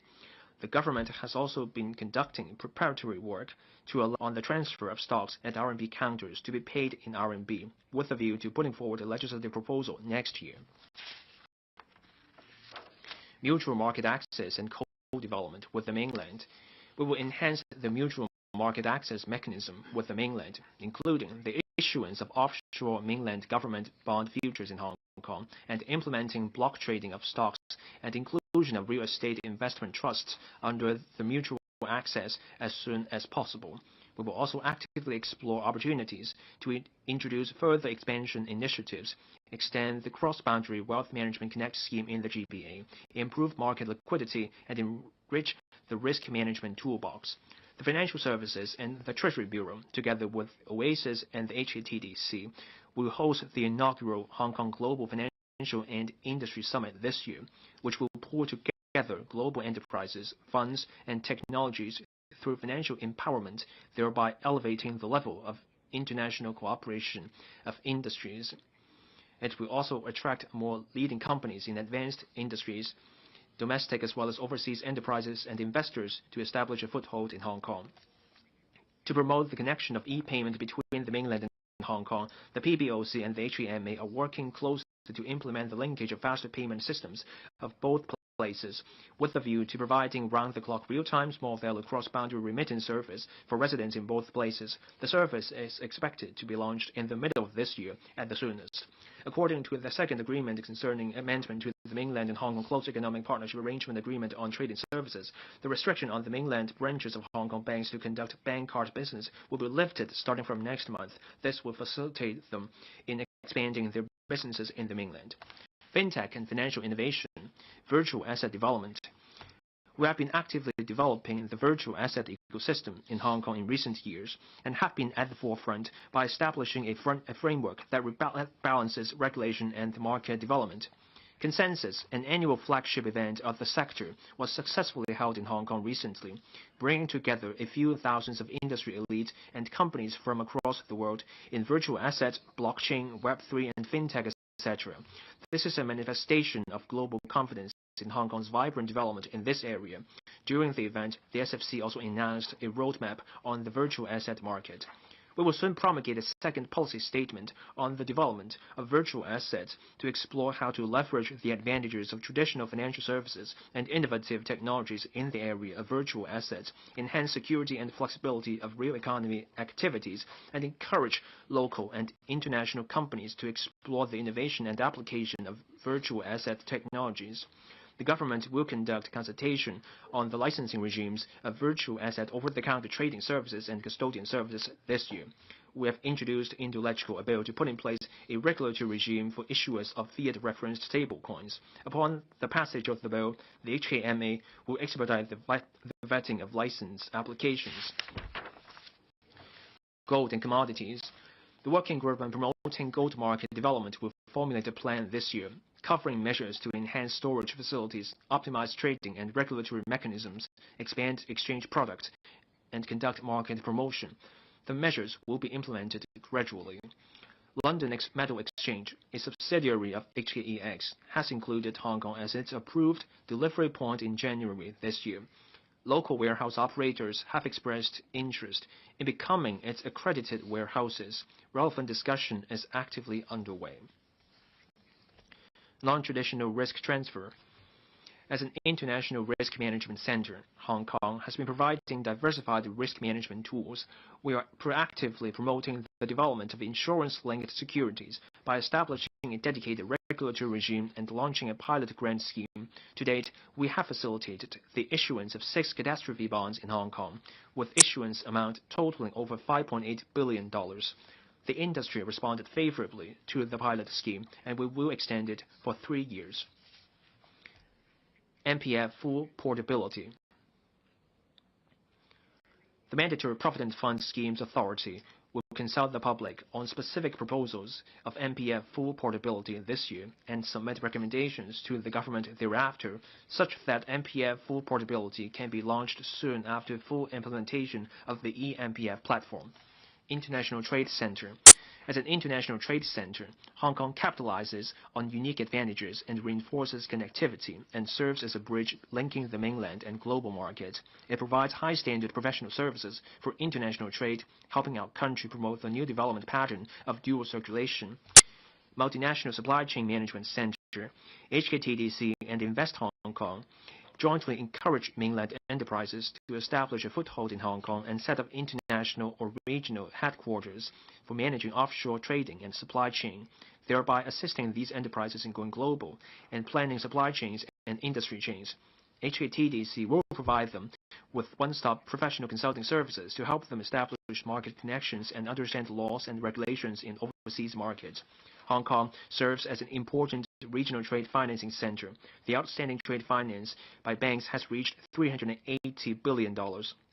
The government has also been conducting preparatory work to allow on the transfer of stocks at RMB counters to be paid in RMB, with a view to putting forward a legislative proposal next year. Mutual market access and co-development with the mainland. We will enhance the mutual market access mechanism with the mainland, including the issuance of offshore mainland government bond futures in Hong Kong and implementing block trading of stocks and inclusion of real estate investment trusts under the mutual access as soon as possible. We will also actively explore opportunities to introduce further expansion initiatives, extend the cross-boundary wealth management connect scheme in the GBA, improve market liquidity, and enrich the risk management toolbox. The Financial Services and the Treasury Bureau, together with OASIS and the HKTDC, will host the inaugural Hong Kong Global Financial and Industry Summit this year, which will pull together global enterprises, funds, and technologies through financial empowerment, thereby elevating the level of international cooperation of industries. It will also attract more leading companies in advanced industries, domestic as well as overseas enterprises and investors to establish a foothold in Hong Kong. To promote the connection of e-payment between the mainland and Hong Kong, the PBOC and the HKMA are working closely to implement the linkage of faster payment systems of both places, with a view to providing round-the-clock real-time small-value cross-boundary remittance service for residents in both places. The service is expected to be launched in the middle of this year at the soonest. According to the second agreement concerning amendment to the Mainland and Hong Kong Close Economic Partnership Arrangement Agreement on Trading Services, the restriction on the mainland branches of Hong Kong banks to conduct bank card business will be lifted starting from next month. This will facilitate them in expanding their businesses in the mainland. Fintech and financial innovation, virtual asset development. We have been actively developing the virtual asset ecosystem in Hong Kong in recent years and have been at the forefront by establishing a framework that balances regulation and market development. Consensus, an annual flagship event of the sector, was successfully held in Hong Kong recently, bringing together a few thousands of industry elites and companies from across the world in virtual assets, blockchain, Web3, and fintech, etc. This is a manifestation of global confidence in Hong Kong's vibrant development in this area. During the event, the SFC also announced a roadmap on the virtual asset market. We will soon promulgate a second policy statement on the development of virtual assets to explore how to leverage the advantages of traditional financial services and innovative technologies in the area of virtual assets, enhance security and flexibility of real economy activities, and encourage local and international companies to explore the innovation and application of virtual asset technologies. The government will conduct consultation on the licensing regimes of virtual asset over-the-counter trading services and custodian services this year. We have introduced into legislation a bill to put in place a regulatory regime for issuers of fiat-referenced stablecoins. Upon the passage of the bill, the HKMA will expedite the vetting of license applications. Gold and commodities. The working group on promoting gold market development will formulate a plan this year, covering measures to enhance storage facilities, optimize trading and regulatory mechanisms, expand exchange products, and conduct market promotion. The measures will be implemented gradually. London Metal Exchange, a subsidiary of HKEX, has included Hong Kong as its approved delivery point in January this year. Local warehouse operators have expressed interest in becoming its accredited warehouses. Relevant discussion is actively underway. Non-traditional risk transfer. As an international risk management center, Hong Kong has been providing diversified risk management tools. We are proactively promoting the development of insurance-linked securities by establishing a dedicated regulatory regime and launching a pilot grant scheme. To date, we have facilitated the issuance of 6 catastrophe bonds in Hong Kong, with issuance amount totaling over $5.8 billion. The industry responded favorably to the pilot scheme, and we will extend it for 3 years. MPF full portability. The Mandatory Provident Fund Schemes Authority will consult the public on specific proposals of MPF full portability this year and submit recommendations to the government thereafter, such that MPF full portability can be launched soon after full implementation of the eMPF platform. International Trade Center. As an international trade center, Hong Kong capitalizes on unique advantages and reinforces connectivity and serves as a bridge linking the mainland and global market. It provides high-standard professional services for international trade, helping our country promote the new development pattern of dual circulation. Multinational Supply Chain Management Center, HKTDC, and Invest Hong Kong jointly encourage mainland enterprises to establish a foothold in Hong Kong and set up international or regional headquarters for managing offshore trading and supply chain, thereby assisting these enterprises in going global and planning supply chains and industry chains. HKTDC will provide them with one-stop professional consulting services to help them establish market connections and understand laws and regulations in overseas markets. Hong Kong serves as an important regional trade financing center. The outstanding trade finance by banks has reached $380 billion,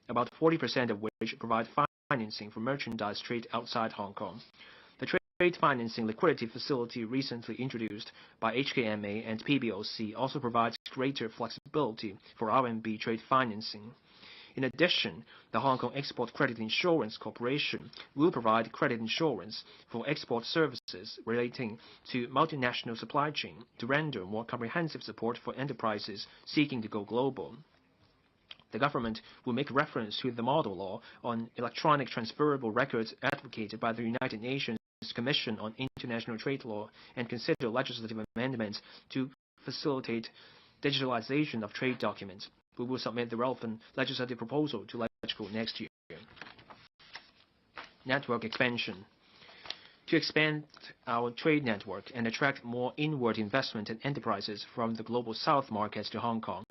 about 40% of which provide financing for merchandise trade outside Hong Kong. The trade financing liquidity facility recently introduced by HKMA and PBOC also provides greater flexibility for RMB trade financing. In addition, the Hong Kong Export Credit Insurance Corporation will provide credit insurance for export services relating to multinational supply chain to render more comprehensive support for enterprises seeking to go global. The government will make reference to the model law on electronic transferable records advocated by the United Nations Commission on International Trade Law and consider legislative amendments to facilitate digitalization of trade documents. We will submit the relevant legislative proposal to LegCo next year. Network expansion. To expand our trade network and attract more inward investment and enterprises from the global south markets to Hong Kong,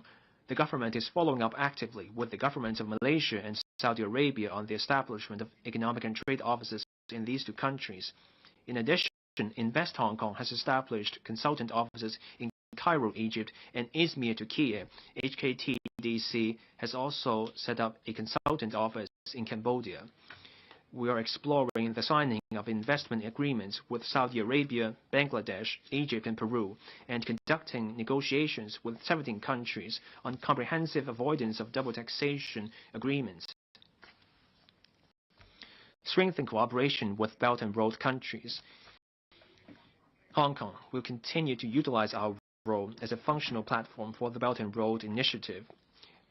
the government is following up actively with the governments of Malaysia and Saudi Arabia on the establishment of economic and trade offices in these two countries. In addition, Invest Hong Kong has established consultant offices in Cairo, Egypt, and Izmir, Turkey. HKTDC has also set up a consultant office in Cambodia. We are exploring the signing of investment agreements with Saudi Arabia, Bangladesh, Egypt, and Peru, and conducting negotiations with 17 countries on comprehensive avoidance of double taxation agreements. Strengthen cooperation with Belt and Road countries. Hong Kong will continue to utilize our role as a functional platform for the Belt and Road Initiative.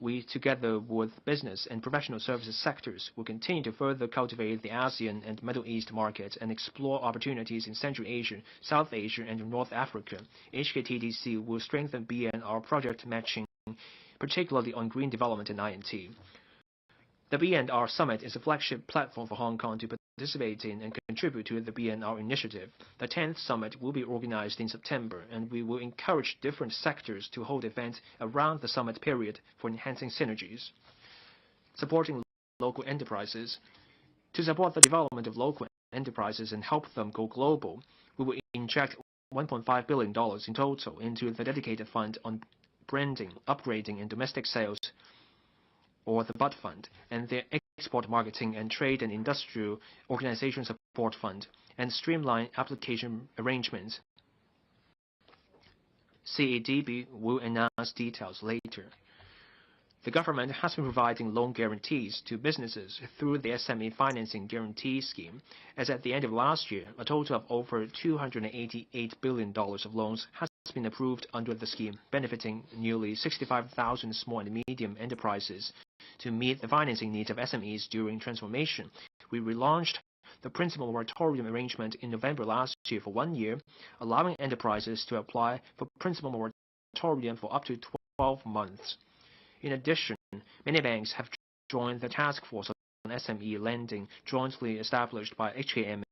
We, together with business and professional services sectors, will continue to further cultivate the ASEAN and Middle East markets and explore opportunities in Central Asia, South Asia, and North Africa. HKTDC will strengthen BNR project matching, particularly on green development and INT. The BNR Summit is a flagship platform for Hong Kong to participate in and contribute to the BNR initiative. The 10th summit will be organized in September, and we will encourage different sectors to hold events around the summit period for enhancing synergies. Supporting local enterprises. To support the development of local enterprises and help them go global, we will inject $1.5 billion in total into the dedicated fund on branding, upgrading, and domestic sales, or the BUD Fund, and the Export Marketing and Trade and Industrial Organization Support Fund, and streamline application arrangements. CADB will announce details later. The government has been providing loan guarantees to businesses through the SME Financing Guarantee Scheme, as at the end of last year, a total of over $288 billion of loans has been approved under the scheme, benefiting nearly 65,000 small and medium enterprises. To meet the financing needs of SMEs during transformation, we relaunched the principal moratorium arrangement in November last year for 1 year, allowing enterprises to apply for principal moratorium for up to 12 months. In addition, many banks have joined the task force on SME lending jointly established by HKMA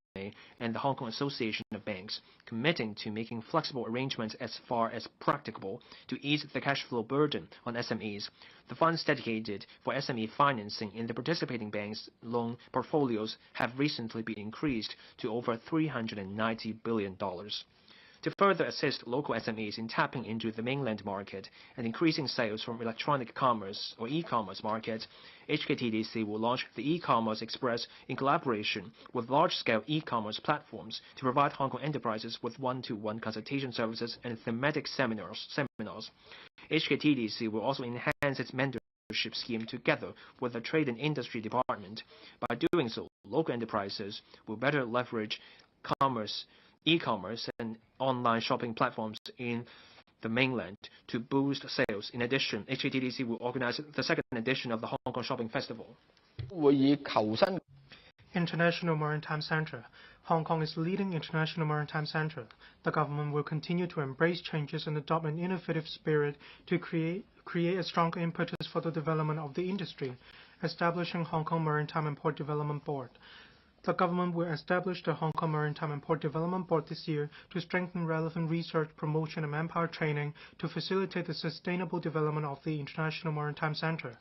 and the Hong Kong Association of Banks, committing to making flexible arrangements as far as practicable to ease the cash flow burden on SMEs. The funds dedicated for SME financing in the participating banks' loan portfolios have recently been increased to over $390 billion. To further assist local SMEs in tapping into the mainland market and increasing sales from electronic commerce or e-commerce markets, HKTDC will launch the E-commerce Express in collaboration with large-scale e-commerce platforms to provide Hong Kong enterprises with one-to-one consultation services and thematic seminars. HKTDC will also enhance its mentorship scheme together with the Trade and Industry Department. By doing so, local enterprises will better leverage e-commerce and online shopping platforms in the mainland to boost sales. In addition, HKTDC will organize the second edition of the Hong Kong Shopping Festival. International Maritime Center. Hong Kong is the leading international maritime center. The government will continue to embrace changes and adopt an innovative spirit to create a stronger impetus for the development of the industry, establishing Hong Kong Maritime and Port Development Board. The government will establish the Hong Kong Maritime and Port Development Board this year to strengthen relevant research, promotion, and manpower training to facilitate the sustainable development of the International Maritime Center.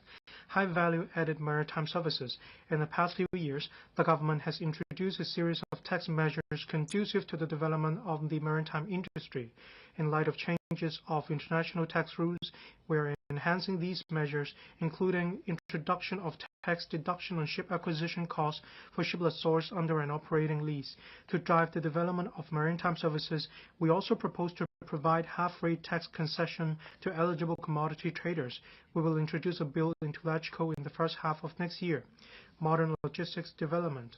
High-value added maritime services. In the past few years, the government has introduced a series of tax measures conducive to the development of the maritime industry. In light of changes of international tax rules, we are enhancing these measures, including introduction of tax deduction on ship acquisition costs for ship lessors under an operating lease. To drive the development of maritime services, we also propose to provide half-rate tax concession to eligible commodity traders. We will introduce a bill into LegCo in the first half of next year. Modern logistics development.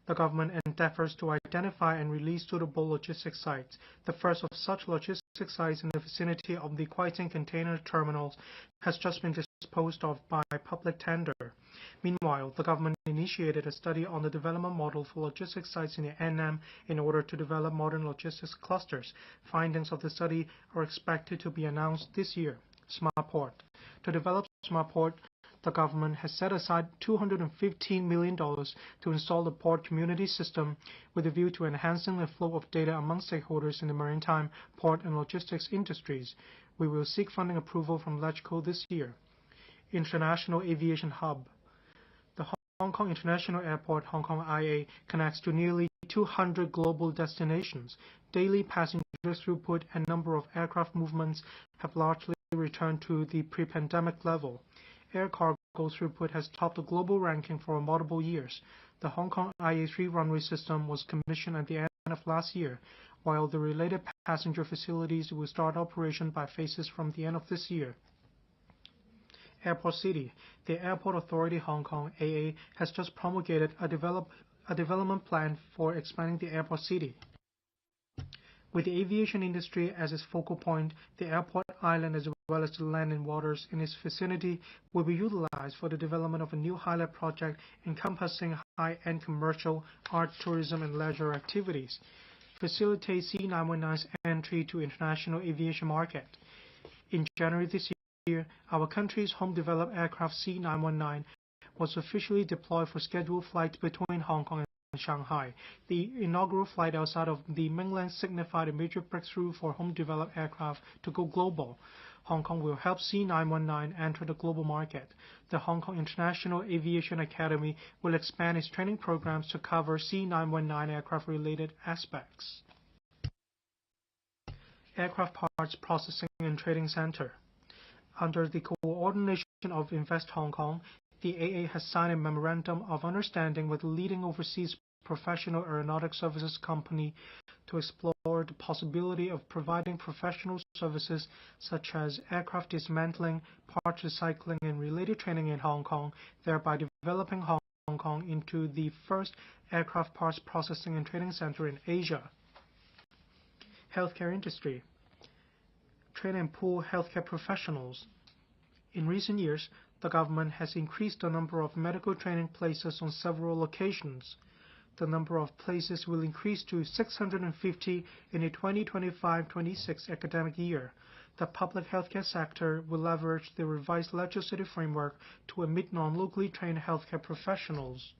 The government endeavors to identify and release suitable logistics sites. The first of such logistics sites in the vicinity of the Kuaiting container terminals has just been disposed of by public tender. Meanwhile, the government initiated a study on the development model for logistics sites in the NM in order to develop modern logistics clusters. Findings of the study are expected to be announced this year. Smart Port. To develop Smart Port, the government has set aside $215 million to install the port community system with a view to enhancing the flow of data among stakeholders in the maritime, port, and logistics industries. We will seek funding approval from LegCo this year. International Aviation Hub. The Hong Kong International Airport, Hong Kong IA, connects to nearly 200 global destinations. Daily passenger throughput and number of aircraft movements have largely returned to the pre-pandemic level. Air cargo throughput has topped the global ranking for multiple years. The Hong Kong IA3 runway system was commissioned at the end of last year, while the related passenger facilities will start operation by phases from the end of this year. Airport City. The Airport Authority Hong Kong, AA, has just promulgated a development plan for expanding the Airport City. With the aviation industry as its focal point, the airport island as well as the land and waters in its vicinity will be utilized for the development of a new highlight project encompassing high-end commercial, art, tourism, and leisure activities. Facilitate C919's entry to international aviation market. In January this year, our country's home-developed aircraft C919 was officially deployed for scheduled flights between Hong Kong and Shanghai. The inaugural flight outside of the mainland signified a major breakthrough for home-developed aircraft to go global. Hong Kong will help C919 enter the global market. The Hong Kong International Aviation Academy will expand its training programs to cover C919 aircraft-related aspects. Aircraft Parts Processing and Trading Center. Under the coordination of Invest Hong Kong, the AA has signed a memorandum of understanding with a leading overseas professional aeronautic services company to explore the possibility of providing professional services such as aircraft dismantling, parts recycling, and related training in Hong Kong, thereby developing Hong Kong into the first aircraft parts processing and trading center in Asia. Healthcare industry. Train and pool healthcare professionals. In recent years, the government has increased the number of medical training places on several locations. The number of places will increase to 650 in the 2025-26 academic year. The public healthcare sector will leverage the revised legislative framework to admit non-locally trained healthcare professionals.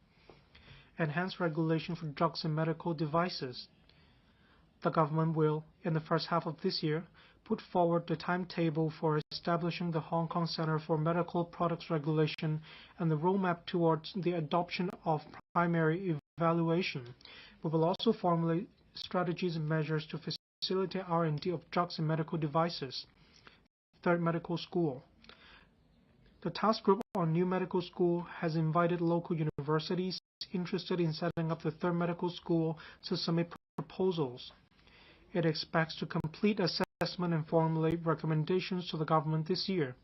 Enhance regulation for drugs and medical devices. The government will, in the first half of this year, put forward the timetable for establishing the Hong Kong Center for Medical Products Regulation and the roadmap towards the adoption of primary evaluation. We will also formulate strategies and measures to facilitate R&D of drugs and medical devices. Third medical school. The task group on new medical school has invited local universities interested in setting up the third medical school to submit proposals. It expects to complete assessment and formulate recommendations to the government this year.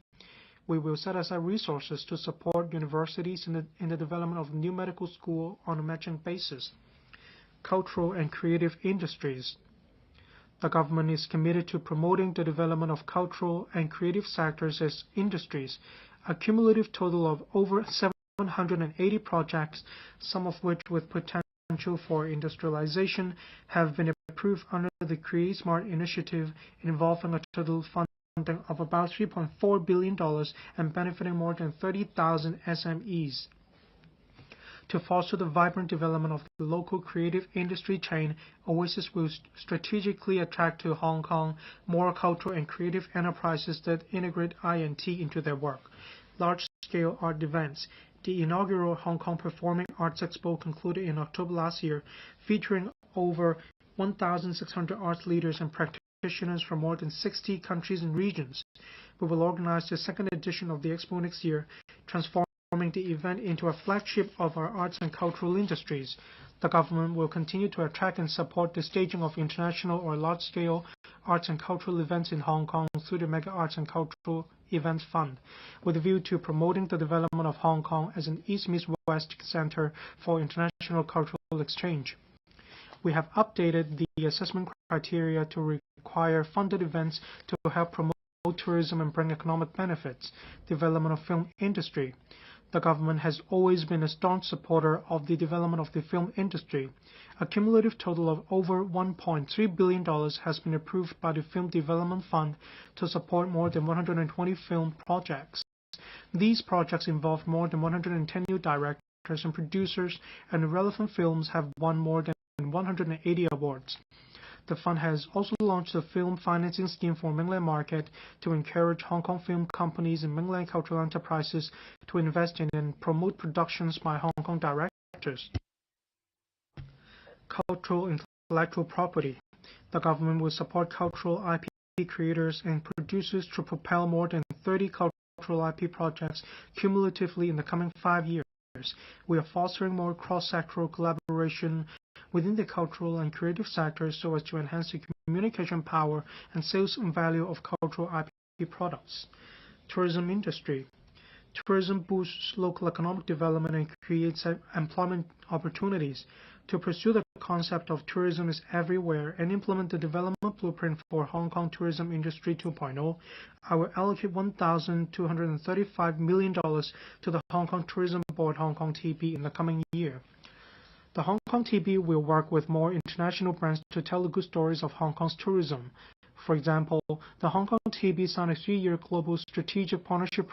We will set aside resources to support universities in the development of new medical school on a matching basis. Cultural and creative industries. The government is committed to promoting the development of cultural and creative sectors as industries. A cumulative total of over 780 projects, some of which with potential for industrialization, have been approved under the Create Smart initiative, involving a total funding of about $3.4 billion and benefiting more than 30,000 SMEs. To foster the vibrant development of the local creative industry chain, Oasis will strategically attract to Hong Kong more cultural and creative enterprises that integrate I&T into their work. Large-scale art events. The inaugural Hong Kong Performing Arts Expo concluded in October last year, featuring over 1,600 arts leaders and practitioners from more than 60 countries and regions. We will organize the second edition of the expo next year, transforming the event into a flagship of our arts and cultural industries. The government will continue to attract and support the staging of international or large-scale arts and cultural events in Hong Kong through the Mega Arts and Cultural Events Fund, with a view to promoting the development of Hong Kong as an East-Meets-West center for international cultural exchange. We have updated the assessment criteria to require funded events to help promote tourism and bring economic benefits. Development of film industry. The government has always been a staunch supporter of the development of the film industry. A cumulative total of over $1.3 billion has been approved by the Film Development Fund to support more than 120 film projects. These projects involve more than 110 new directors and producers, and the relevant films have won more than 180 awards. The fund has also launched a film financing scheme for mainland market to encourage Hong Kong film companies and mainland cultural enterprises to invest in and promote productions by Hong Kong directors. Cultural intellectual property. The government will support cultural IP creators and producers to propel more than 30 cultural IP projects cumulatively in the coming 5 years. We are fostering more cross-sectoral collaboration within the cultural and creative sectors so as to enhance the communication power and sales value of cultural IP products. Tourism industry. Tourism boosts local economic development and creates employment opportunities. To pursue the concept of tourism is everywhere and implement the development blueprint for Hong Kong Tourism Industry 2.0, I will allocate $1,235 million to the Hong Kong Tourism Board Hong Kong TB in the coming year. The Hong Kong TB will work with more international brands to tell the good stories of Hong Kong's tourism. For example, the Hong Kong TB signed a 3-year global strategic partnership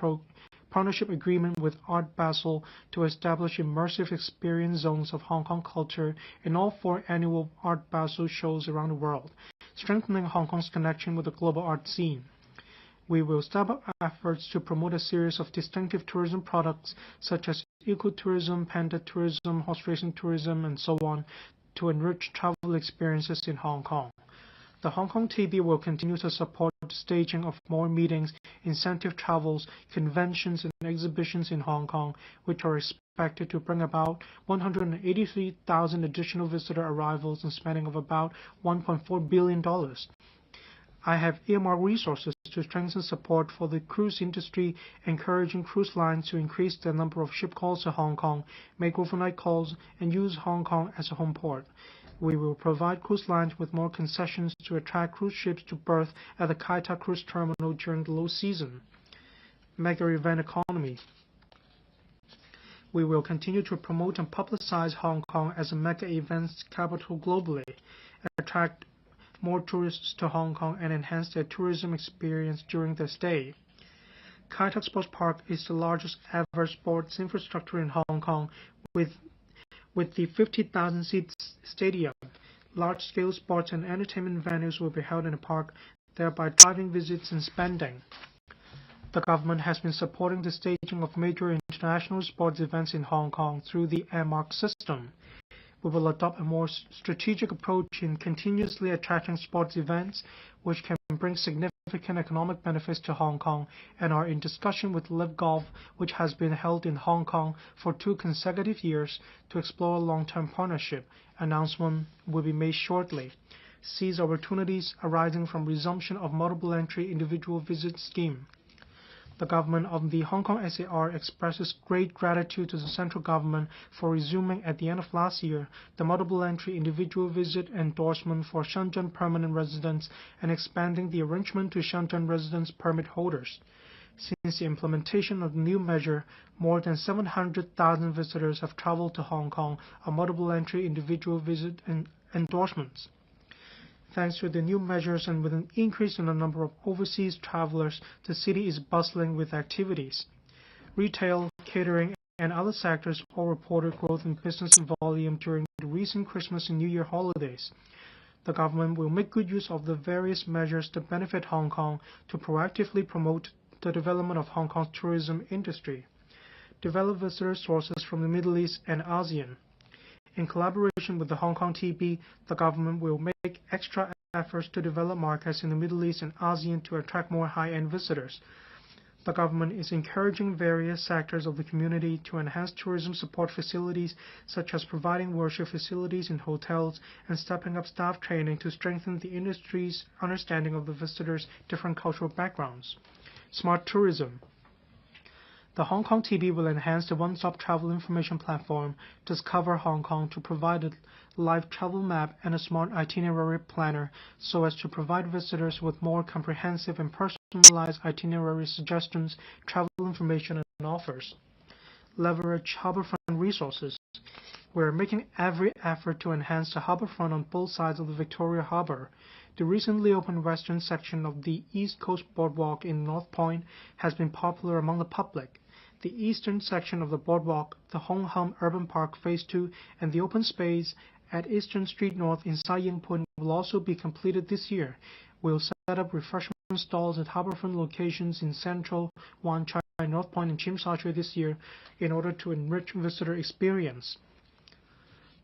agreement with Art Basel to establish immersive experience zones of Hong Kong culture in all 4 annual Art Basel shows around the world, strengthening Hong Kong's connection with the global art scene. We will step up efforts to promote a series of distinctive tourism products such as ecotourism, panda tourism, horse racing tourism, and so on to enrich travel experiences in Hong Kong. The Hong Kong TB will continue to support the staging of more meetings, incentive travels, conventions, and exhibitions in Hong Kong, which are expected to bring about 183,000 additional visitor arrivals and spending of about $1.4 billion. I have earmarked resources to strengthen support for the cruise industry, encouraging cruise lines to increase the number of ship calls to Hong Kong, make overnight calls, and use Hong Kong as a home port. We will provide cruise lines with more concessions to attract cruise ships to berth at the Kai Tak Cruise Terminal during the low season. Mega event economy. We will continue to promote and publicize Hong Kong as a mega events capital globally, attract more tourists to Hong Kong and enhance their tourism experience during their stay. Kai Tak Sports Park is the largest ever sports infrastructure in Hong Kong with the 50,000-seat stadium. Large-scale sports and entertainment venues will be held in the park, thereby driving visits and spending. The government has been supporting the staging of major international sports events in Hong Kong through the earmark system. We will adopt a more strategic approach in continuously attracting sports events which can bring significant economic benefits to Hong Kong, and are in discussion with Live Golf, which has been held in Hong Kong for 2 consecutive years, to explore a long-term partnership. Announcement will be made shortly. Seize opportunities arising from resumption of multiple entry individual visit scheme. The government of the Hong Kong SAR expresses great gratitude to the central government for resuming at the end of last year the multiple entry individual visit endorsement for Shenzhen permanent residents and expanding the arrangement to Shenzhen residence permit holders. Since the implementation of the new measure, more than 700,000 visitors have traveled to Hong Kong on multiple entry individual visit endorsements. Thanks to the new measures and with an increase in the number of overseas travelers, the city is bustling with activities. Retail, catering, and other sectors all reported growth in business volume during the recent Christmas and New Year holidays. The government will make good use of the various measures to benefit Hong Kong to proactively promote the development of Hong Kong's tourism industry. Develop visitor sources from the Middle East and ASEAN. In collaboration with the Hong Kong TB, the government will make extra efforts to develop markets in the Middle East and ASEAN to attract more high-end visitors. The government is encouraging various sectors of the community to enhance tourism support facilities, such as providing worship facilities in hotels and stepping up staff training to strengthen the industry's understanding of the visitors' different cultural backgrounds. Smart tourism. The Hong Kong TB will enhance the one-stop travel information platform Discover Hong Kong to provide a live travel map and a smart itinerary planner so as to provide visitors with more comprehensive and personalized itinerary suggestions, travel information, and offers. Leverage harborfront resources. We are making every effort to enhance the harborfront on both sides of the Victoria Harbour. The recently opened western section of the East Coast Boardwalk in North Point has been popular among the public. The eastern section of the boardwalk, the Hong Hum Urban Park Phase 2, and the open space at Eastern Street North in Sai Ying Point will also be completed this year. We will set up refreshment stalls at harborfront locations in Central, Wan Chai, North Point, and Tsim Sha Tsui this year in order to enrich visitor experience.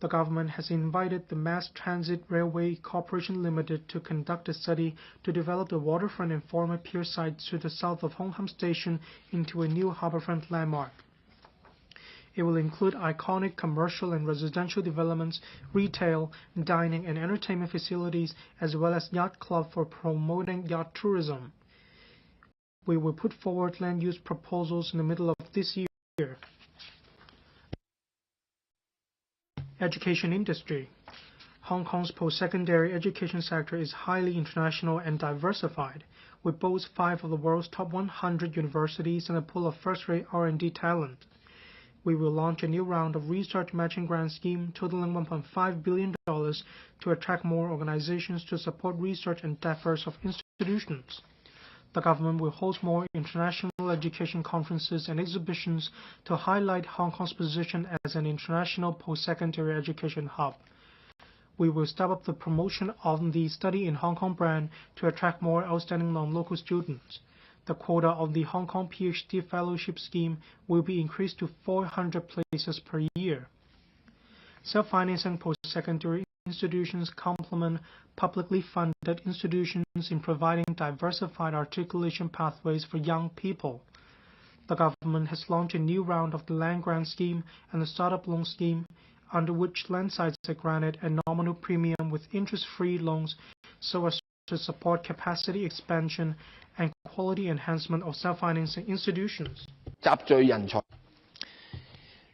The government has invited the Mass Transit Railway Corporation Limited to conduct a study to develop the waterfront and former pier site to the south of Hong Kong Station into a new harborfront landmark. It will include iconic commercial and residential developments, retail, dining, and entertainment facilities, as well as yacht club for promoting yacht tourism. We will put forward land use proposals in the middle of this year. Education industry. Hong Kong's post-secondary education sector is highly international and diversified. We boast 5 of the world's top 100 universities and a pool of first-rate R&D talent. We will launch a new round of research matching grant scheme totaling $1.5 billion to attract more organizations to support research and efforts of institutions. The government will host more international education conferences and exhibitions to highlight Hong Kong's position as an international post-secondary education hub. We will step up the promotion of the Study in Hong Kong brand to attract more outstanding non-local students. The quota of the Hong Kong PhD Fellowship Scheme will be increased to 400 places per year. Self-financing post-secondary institutions complement publicly funded institutions in providing diversified articulation pathways for young people. The government has launched a new round of the land grant scheme and the startup loan scheme, under which land sites are granted a nominal premium with interest-free loans so as to support capacity expansion and quality enhancement of self-financing institutions.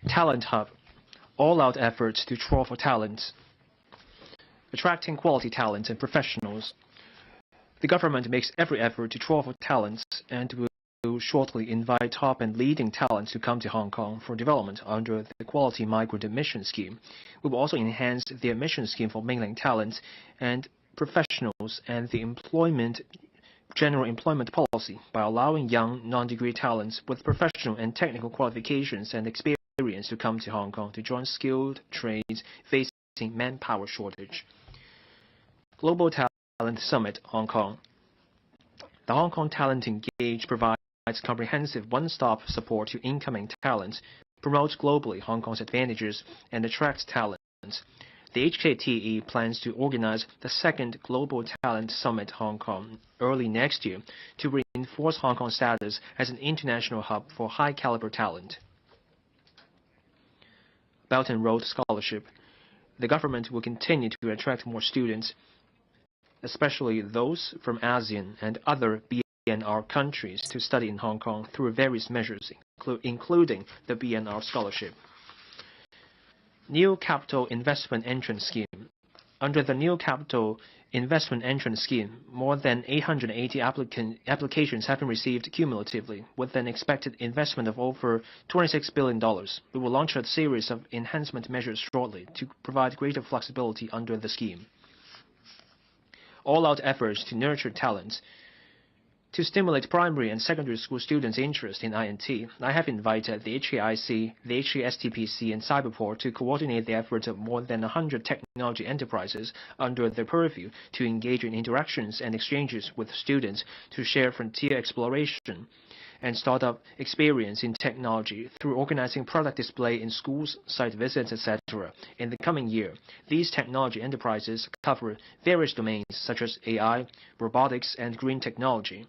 Talent Hub. All-out efforts to draw for talent. Attracting quality talents and professionals. The government makes every effort to draw for talents and will shortly invite top and leading talents to come to Hong Kong for development under the Quality Migrant Admission Scheme. We will also enhance the admission scheme for mainland talents and professionals and the general employment policy by allowing young non-degree talents with professional and technical qualifications and experience to come to Hong Kong to join skilled trades facing manpower shortage. Global Talent Summit, Hong Kong. The Hong Kong Talent Engage provides comprehensive one-stop support to incoming talents, promotes globally Hong Kong's advantages, and attracts talent. The HKTE plans to organize the second Global Talent Summit Hong Kong early next year to reinforce Hong Kong's status as an international hub for high-caliber talent. Belt and Road Scholarship. The government will continue to attract more students, especially those from ASEAN and other BNR countries, to study in Hong Kong through various measures, including the BNR Scholarship. New Capital Investment Entrance Scheme. Under the New Capital Investment Entrance Scheme, more than 880 applications have been received cumulatively, with an expected investment of over $26 billion. We will launch a series of enhancement measures shortly to provide greater flexibility under the scheme. All-out efforts to nurture talents. To stimulate primary and secondary school students' interest in INT, I have invited the HKIC, the HKSTPC, and Cyberport to coordinate the efforts of more than 100 technology enterprises under their purview to engage in interactions and exchanges with students to share frontier exploration and startup experience in technology through organizing product display in schools, site visits, etc. In the coming year, these technology enterprises cover various domains such as AI, robotics, and green technology.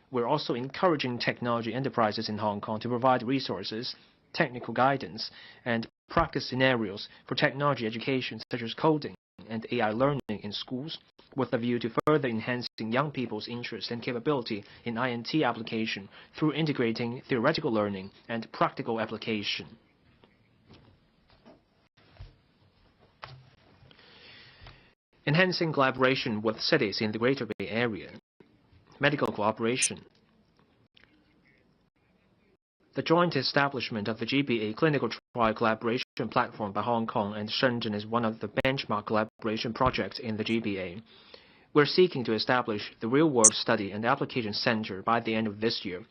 We're also encouraging technology enterprises in Hong Kong to provide resources, technical guidance, and practice scenarios for technology education such as coding and AI learning in schools, with a view to further enhancing young people's interest and capability in INT application through integrating theoretical learning and practical application. Enhancing collaboration with cities in the Greater Bay Area. Medical cooperation. The joint establishment of the GBA Clinical Trial Collaboration Platform by Hong Kong and Shenzhen is one of the benchmark collaboration projects in the GBA. We're seeking to establish the real-world study and application center by the end of this year.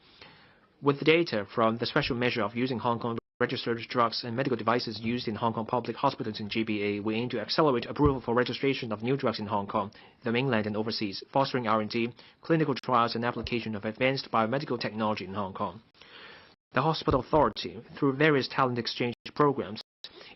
With the data from the special measure of using Hong Kong registered drugs and medical devices used in Hong Kong public hospitals in GBA, we aim to accelerate approval for registration of new drugs in Hong Kong, the mainland and overseas, fostering R&D, clinical trials and application of advanced biomedical technology in Hong Kong. The Hospital Authority, through various talent exchange programs,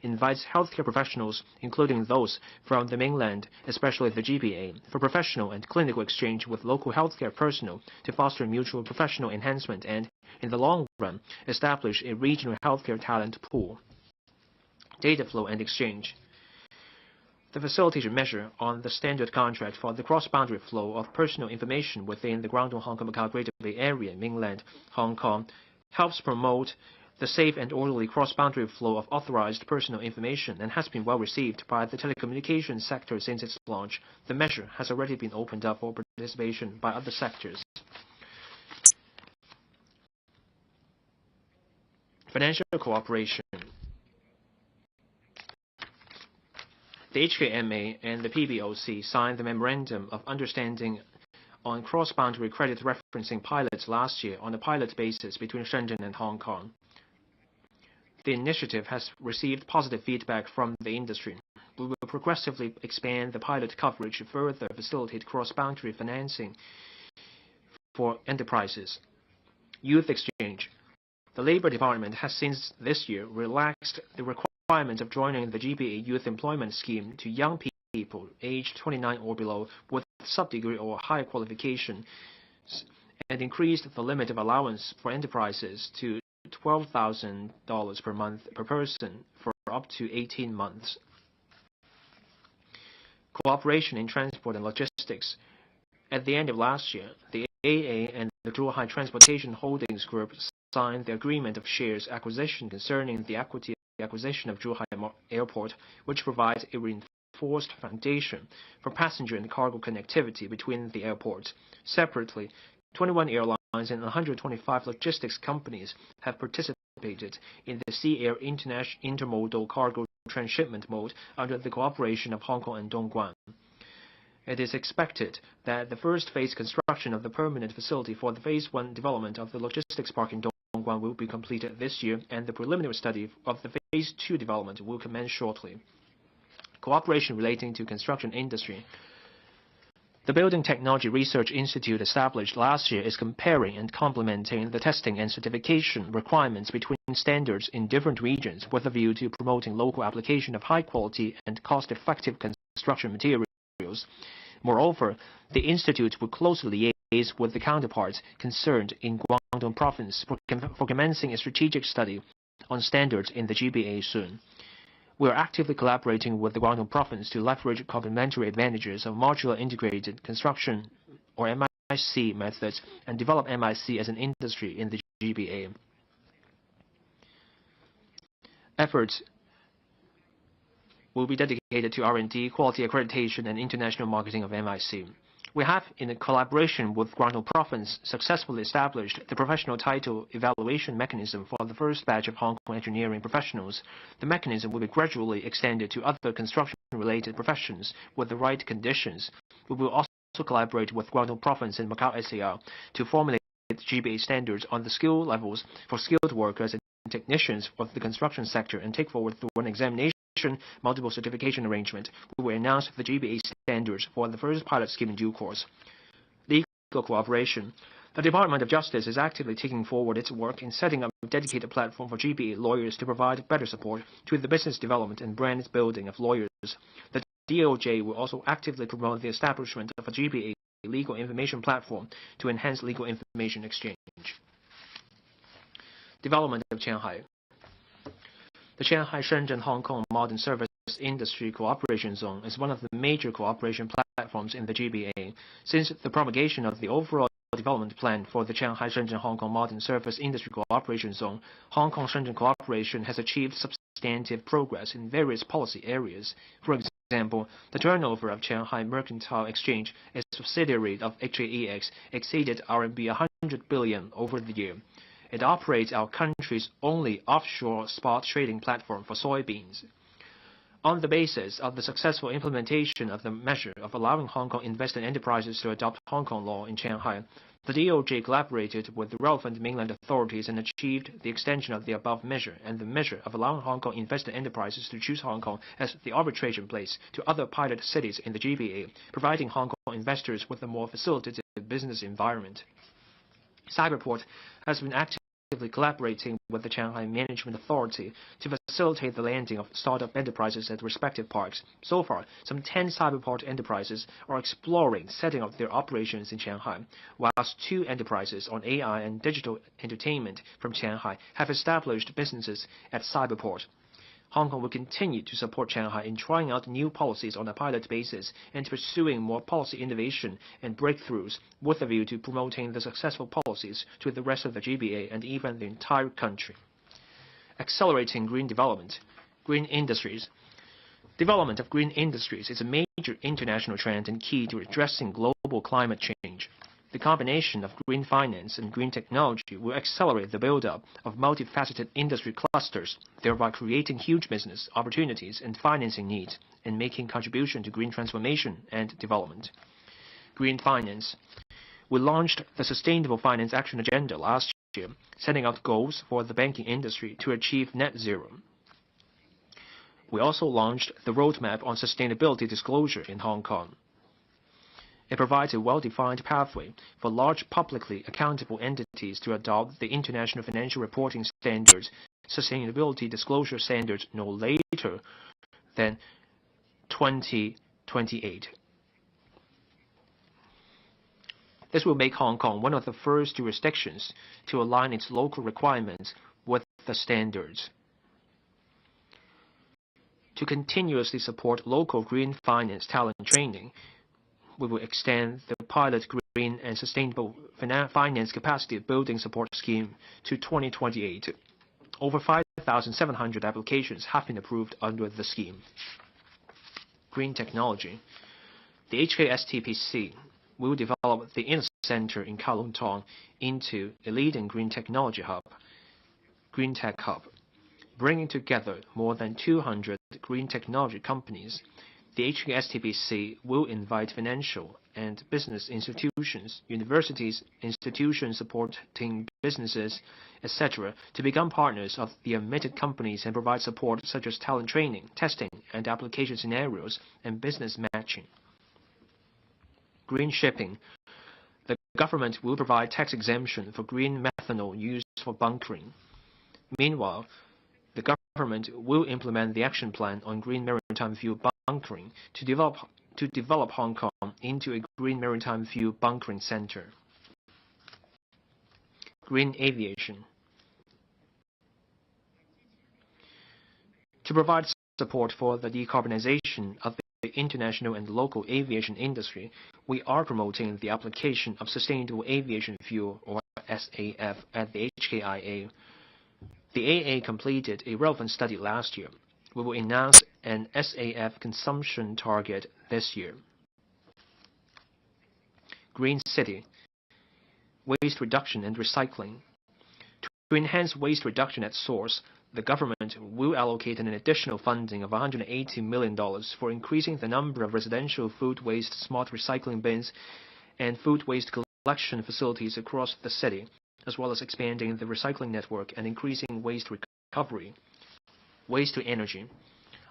invites healthcare professionals, including those from the mainland, especially the GBA, for professional and clinical exchange with local healthcare personnel to foster mutual professional enhancement and, in the long run, establish a regional healthcare talent pool. Data flow and exchange. The facilitation measure on the standard contract for the cross-boundary flow of personal information within the Guangdong Hong Kong Macau Greater Bay Area, mainland Hong Kong, helps promote the safe and orderly cross-boundary flow of authorized personal information and has been well received by the telecommunications sector since its launch. The measure has already been opened up for participation by other sectors. Financial cooperation. The HKMA and the PBOC signed the Memorandum of Understanding on cross-boundary credit referencing pilots last year on a pilot basis between Shenzhen and Hong Kong. The initiative has received positive feedback from the industry. We will progressively expand the pilot coverage to further facilitate cross-boundary financing for enterprises. Youth exchange. The Labor Department has since this year relaxed the requirement of joining the GBA Youth Employment Scheme to young people aged 29 or below with sub-degree or higher qualifications and increased the limit of allowance for enterprises to $12,000 per month per person for up to 18 months. Cooperation in transport and logistics. At the end of last year, the AA and the Zhuhai Transportation Holdings Group signed the agreement of shares acquisition concerning the equity acquisition of Zhuhai Airport, which provides a reinforced foundation for passenger and cargo connectivity between the airports. Separately, 21 airlines and 125 logistics companies have participated in the Sea Air Intermodal Cargo Transshipment Mode under the cooperation of Hong Kong and Dongguan. It is expected that the first phase construction of the permanent facility for the Phase 1 development of the logistics park in Dongguan will be completed this year, and the preliminary study of the Phase 2 development will commence shortly. Cooperation relating to construction industry. The Building Technology Research Institute established last year is comparing and complementing the testing and certification requirements between standards in different regions with a view to promoting local application of high-quality and cost-effective construction materials. Moreover, the institute will closely liaise with the counterparts concerned in Guangdong Province for commencing a strategic study on standards in the GBA soon. We are actively collaborating with the Guangdong Province to leverage complementary advantages of modular integrated construction or MIC methods and develop MIC as an industry in the GBA. Efforts will be dedicated to R&D, quality accreditation, and international marketing of MIC. We have, in collaboration with Guangdong Province, successfully established the professional title evaluation mechanism for the first batch of Hong Kong engineering professionals. The mechanism will be gradually extended to other construction-related professions with the right conditions. We will also collaborate with Guangdong Province and Macau SAR to formulate GBA standards on the skill levels for skilled workers and technicians of the construction sector and take forward through an examination multiple certification arrangement. We will announce the GBA standards for the first pilot scheme in due course. Legal cooperation. The Department of Justice is actively taking forward its work in setting up a dedicated platform for GBA lawyers to provide better support to the business development and brand building of lawyers. The DOJ will also actively promote the establishment of a GBA legal information platform to enhance legal information exchange. Development of Shanghai. The Shanghai-Shenzhen-Hong Kong Modern Service Industry Cooperation Zone is one of the major cooperation platforms in the GBA. Since the promulgation of the overall development plan for the Shanghai-Shenzhen-Hong Kong Modern Service Industry Cooperation Zone, Hong Kong-Shenzhen cooperation has achieved substantive progress in various policy areas. For example, the turnover of Shanghai Mercantile Exchange, a subsidiary of HAEX, exceeded RMB 100 billion over the year. It operates our country's only offshore spot trading platform for soybeans. On the basis of the successful implementation of the measure of allowing Hong Kong invested enterprises to adopt Hong Kong law in Shanghai, the DOJ collaborated with the relevant mainland authorities and achieved the extension of the above measure and the measure of allowing Hong Kong invested enterprises to choose Hong Kong as the arbitration place to other pilot cities in the GBA, providing Hong Kong investors with a more facilitated business environment. Cyberport has been actively collaborating with the Shanghai Management Authority to facilitate the landing of startup enterprises at respective parks. So far, some 10 cyberport enterprises are exploring setting up their operations in Shanghai, whilst 2 enterprises on AI and digital entertainment from Shanghai have established businesses at cyberport. Hong Kong will continue to support Shanghai in trying out new policies on a pilot basis and pursuing more policy innovation and breakthroughs with a view to promoting the successful policies to the rest of the GBA and even the entire country. Accelerating green development. Green industries. Development of green industries is a major international trend and key to addressing global climate change. The combination of green finance and green technology will accelerate the build-up of multifaceted industry clusters, thereby creating huge business opportunities and financing needs, and making contribution to green transformation and development. Green finance. We launched the Sustainable Finance Action Agenda last year, setting out goals for the banking industry to achieve net zero. We also launched the Roadmap on Sustainability Disclosure in Hong Kong. It provides a well-defined pathway for large publicly accountable entities to adopt the International Financial Reporting Standards, Sustainability Disclosure Standards no later than 2028. This will make Hong Kong one of the first jurisdictions to align its local requirements with the standards. To continuously support local green finance talent training, we will extend the pilot green and sustainable finance capacity building support scheme to 2028. Over 5,700 applications have been approved under the scheme. Green technology. The HKSTPC will develop the Inner Center in Kowloon Tong into a leading green technology hub, Green Tech Hub, bringing together more than 200 green technology companies. The HKSTPC will invite financial and business institutions, universities, institutions supporting businesses, etc., to become partners of the admitted companies and provide support such as talent training, testing, and application scenarios, and business matching. green shipping, the government will provide tax exemption for green methanol used for bunkering. Meanwhile, the government will implement the action plan on green maritime fuel bunkering to develop Hong Kong into a green maritime fuel bunkering center. Green aviation. To provide support for the decarbonization of the international and local aviation industry, we are promoting the application of sustainable aviation fuel, or SAF, at the HKIA. The AA completed a relevant study last year. We will announce an SAF consumption target this year. Green city. Waste reduction and recycling. To enhance waste reduction at source, the government will allocate an additional funding of $180 million for increasing the number of residential food waste smart recycling bins and food waste collection facilities across the city, as well as expanding the recycling network and increasing waste recovery. Waste to energy.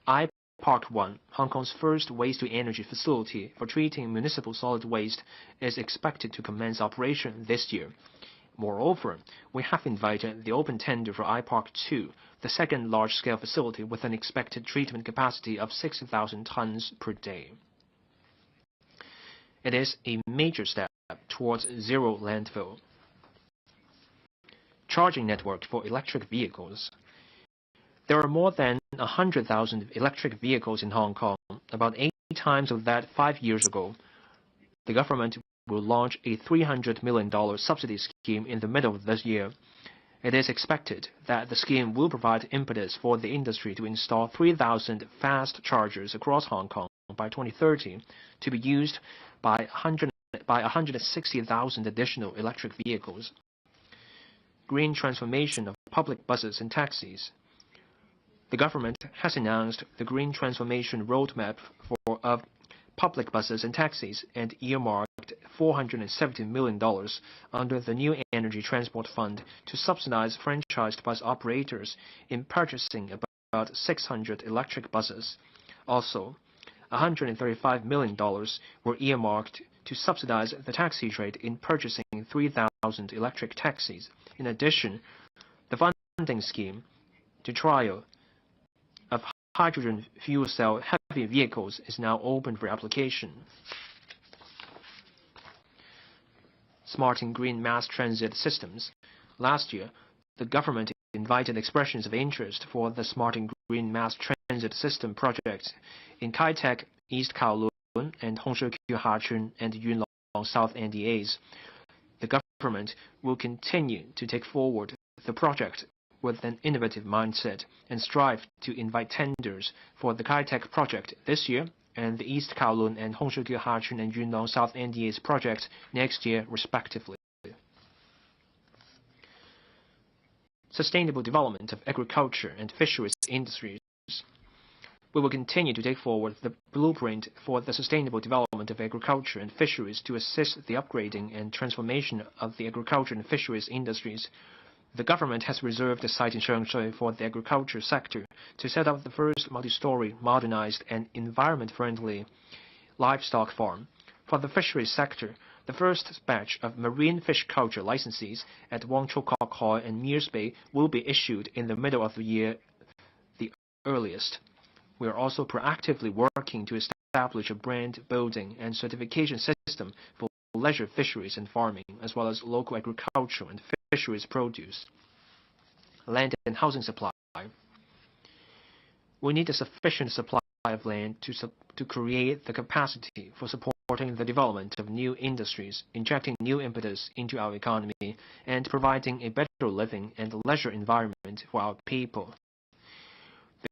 iPark 1, Hong Kong's first waste-to-energy facility for treating municipal solid waste, is expected to commence operation this year. Moreover, we have invited the open tender for iPark 2, the second large-scale facility with an expected treatment capacity of 60,000 tons per day. It is a major step towards zero landfill. Charging network for electric vehicles. There are more than 100,000 electric vehicles in Hong Kong, about 8 times of that 5 years ago. The government will launch a $300 million subsidy scheme in the middle of this year. It is expected that the scheme will provide impetus for the industry to install 3,000 fast chargers across Hong Kong by 2030, to be used by 160,000 additional electric vehicles. Green transformation of public buses and taxis. The government has announced the green transformation roadmap of public buses and taxis and earmarked $470 million under the New Energy Transport Fund to subsidize franchised bus operators in purchasing about 600 electric buses. Also, $135 million were earmarked to subsidize the taxi trade in purchasing 3,000 electric taxis. In addition, the funding scheme to trial of hydrogen fuel cell heavy vehicles is now open for application. Smart and green mass transit systems. Last year, the government invited expressions of interest for the smart and green mass transit system projects in Kai Tak, East Kowloon, and Hong Shou Kyu Hachun and Yuen Long South NDAs. The government will continue to take forward the project with an innovative mindset and strive to invite tenders for the Kai Tak project this year and the East Kowloon and Hong Shou Kyu Hachun and Yuen Long South NDAs projects next year, respectively. Sustainable development of agriculture and fisheries industries. We will continue to take forward the blueprint for the sustainable development of agriculture and fisheries to assist the upgrading and transformation of the agriculture and fisheries industries. The government has reserved a site in Sheungshui for the agriculture sector to set up the first multi-story, modernized, and environment-friendly livestock farm. For the fisheries sector, the first batch of marine fish culture licenses at Wong Chuk Kok Hoi and Mears Bay will be issued in the middle of the year, the earliest. We are also proactively working to establish a brand building and certification system for leisure fisheries and farming, as well as local agriculture and fisheries produce. Land and housing supply. We need a sufficient supply of land to create the capacity for supporting the development of new industries, injecting new impetus into our economy, and providing a better living and leisure environment for our people.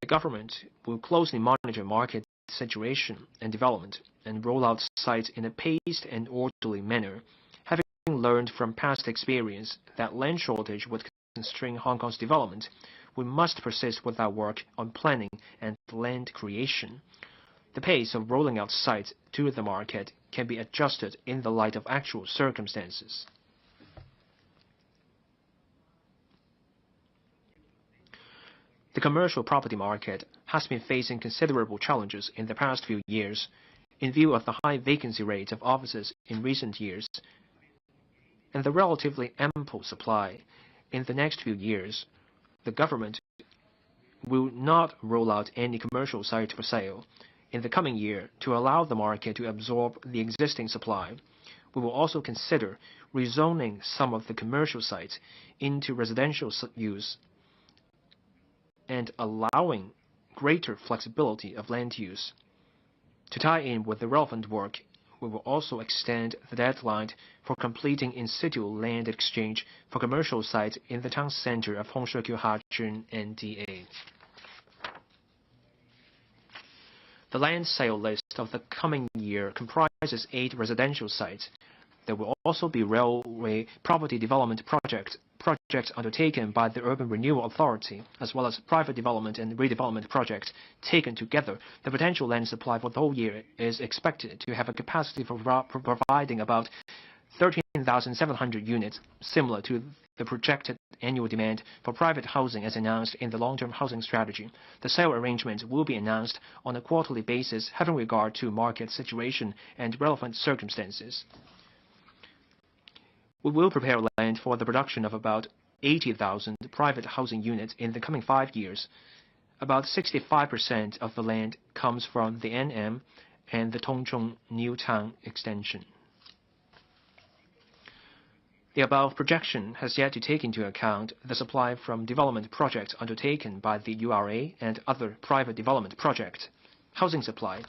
The government will closely monitor market situation and development and roll out sites in a paced and orderly manner. Having learned from past experience that land shortage would constrain Hong Kong's development, we must persist with our work on planning and land creation. The pace of rolling out sites to the market can be adjusted in the light of actual circumstances. The commercial property market has been facing considerable challenges in the past few years. In view of the high vacancy rates of offices in recent years and the relatively ample supply in the next few years, the government will not roll out any commercial site for sale in the coming year to allow the market to absorb the existing supply. We will also consider rezoning some of the commercial sites into residential use and allowing greater flexibility of land use. To tie in with the relevant work, we will also extend the deadline for completing in situ land exchange for commercial sites in the town center of Hongshueqiu, Hajun, NDA. The land sale list of the coming year comprises 8 residential sites. There will also be railway property development projects undertaken by the Urban Renewal Authority, as well as private development and redevelopment projects. Taken together, the potential land supply for the whole year is expected to have a capacity for providing about 13,700 units, similar to the projected annual demand for private housing as announced in the long-term housing strategy. The sale arrangements will be announced on a quarterly basis, having regard to market situation and relevant circumstances. We will prepare land for the production of about 80,000 private housing units in the coming 5 years. About 65% of the land comes from the NM and the Tongchong New Town extension. The above projection has yet to take into account the supply from development projects undertaken by the URA and other private development projects. Housing supply.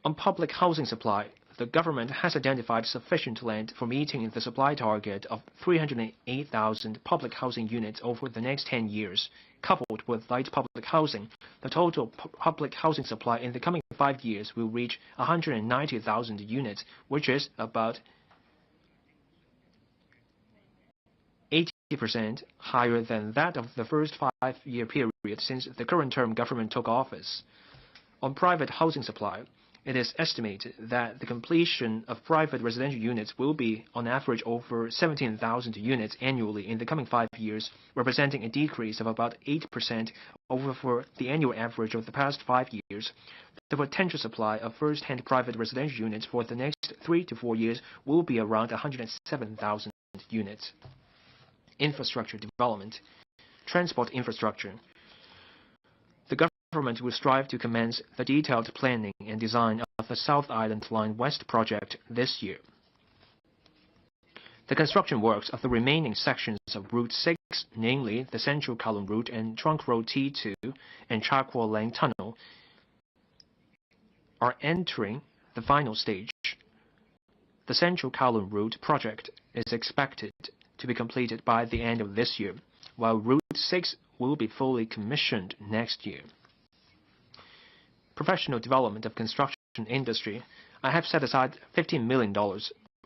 On public housing supply, the government has identified sufficient land for meeting the supply target of 308,000 public housing units over the next 10 years. Coupled with light public housing, the total public housing supply in the coming 5 years will reach 190,000 units, which is about 80% higher than that of the first 5-year period since the current term government took office. On private housing supply, it is estimated that the completion of private residential units will be, on average, over 17,000 units annually in the coming 5 years, representing a decrease of about 8% over the annual average of the past 5 years. The potential supply of first-hand private residential units for the next 3 to 4 years will be around 107,000 units. Infrastructure development. Transport infrastructure. The government will strive to commence the detailed planning and design of the South Island Line West project this year. The construction works of the remaining sections of Route 6, namely the Central Kowloon Route and Trunk Road T2 and Cha Kuo Lane Tunnel, are entering the final stage. The Central Kowloon Route project is expected to be completed by the end of this year, while Route 6 will be fully commissioned next year. Professional development of construction industry. I have set aside $15 million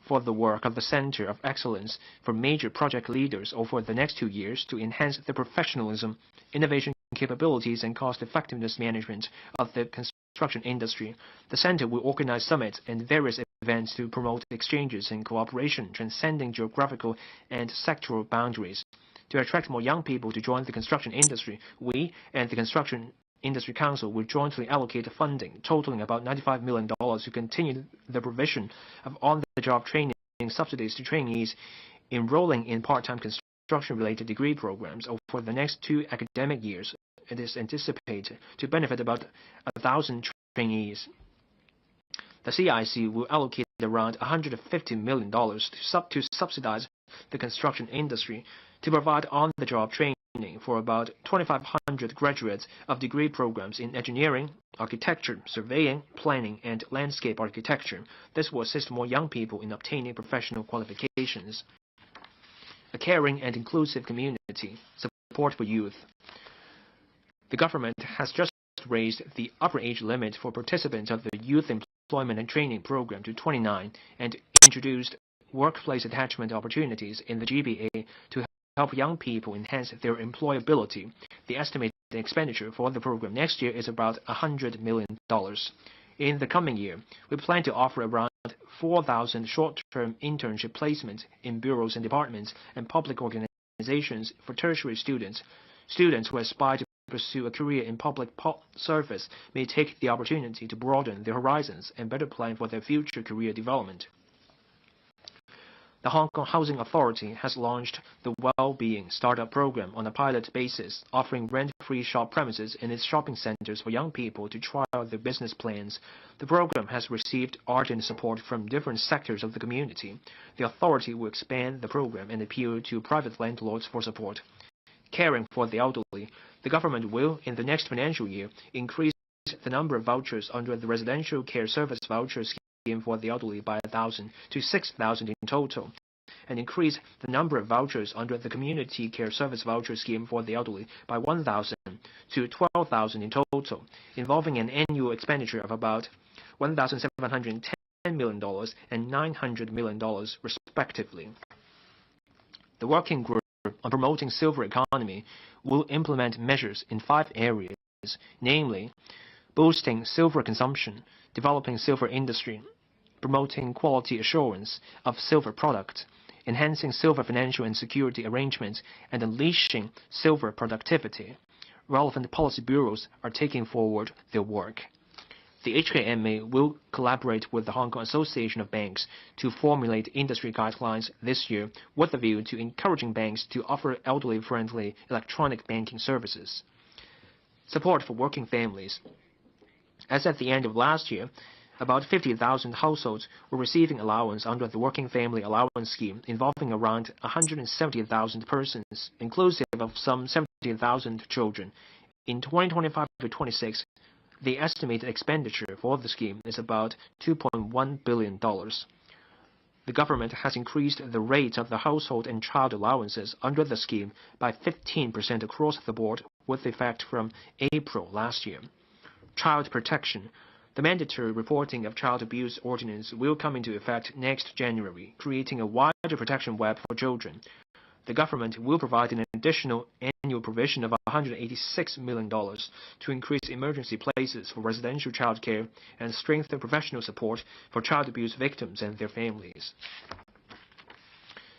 for the work of the Center of Excellence for major project leaders over the next 2 years to enhance the professionalism, innovation capabilities, and cost-effectiveness management of the construction industry. The center will organize summits and various events to promote exchanges and cooperation transcending geographical and sectoral boundaries. To attract more young people to join the construction industry, we and the Construction Industry Council will jointly allocate funding totaling about $95 million to continue the provision of on-the-job training subsidies to trainees enrolling in part-time construction-related degree programs over the next 2 academic years. It is anticipated to benefit about 1,000 trainees. The CIC will allocate around $150 million to subsidize the construction industry to provide on-the-job training for about 2,500 graduates of degree programs in engineering, architecture, surveying, planning, and landscape architecture. This will assist more young people in obtaining professional qualifications. A caring and inclusive community. Support for youth. The government has just raised the upper age limit for participants of the Youth Employment and Training Program to 29 and introduced workplace attachment opportunities in the GBA to help young people enhance their employability. The estimated expenditure for the program next year is about $100 million. In the coming year, we plan to offer around 4,000 short-term internship placements in bureaus and departments and public organizations for tertiary students who aspire to pursue a career in public service may take the opportunity to broaden their horizons and better plan for their future career development. The Hong Kong Housing Authority has launched the Well-being Startup Program on a pilot basis, offering rent-free shop premises in its shopping centers for young people to try out their business plans. The program has received ardent support from different sectors of the community. The authority will expand the program and appeal to private landlords for support. Caring for the elderly, the government will, in the next financial year, increase the number of vouchers under the Residential Care Service Voucher Scheme for the elderly by 1,000 to 6,000 in total, and increase the number of vouchers under the Community Care Service Voucher Scheme for the elderly by 1,000 to 12,000 in total, involving an annual expenditure of about $1,710 million and $900 million respectively. The working group on promoting silver economy will implement measures in 5 areas, namely boosting silver consumption, developing silver industry, promoting quality assurance of silver products, enhancing silver financial and security arrangements, and unleashing silver productivity. Relevant policy bureaus are taking forward their work. The HKMA will collaborate with the Hong Kong Association of Banks to formulate industry guidelines this year with a view to encouraging banks to offer elderly-friendly electronic banking services. Support for working families. As at the end of last year, about 50,000 households were receiving allowance under the Working Family Allowance Scheme, involving around 170,000 persons, inclusive of some 70,000 children. In 2025-26, the estimated expenditure for the scheme is about $2.1 billion. The government has increased the rate of the household and child allowances under the scheme by 15% across the board, with effect from April last year. Child protection. The mandatory reporting of child abuse ordinance will come into effect next January, creating a wider protection web for children. The government will provide an additional annual provision of $186 million to increase emergency places for residential childcare and strengthen professional support for child abuse victims and their families.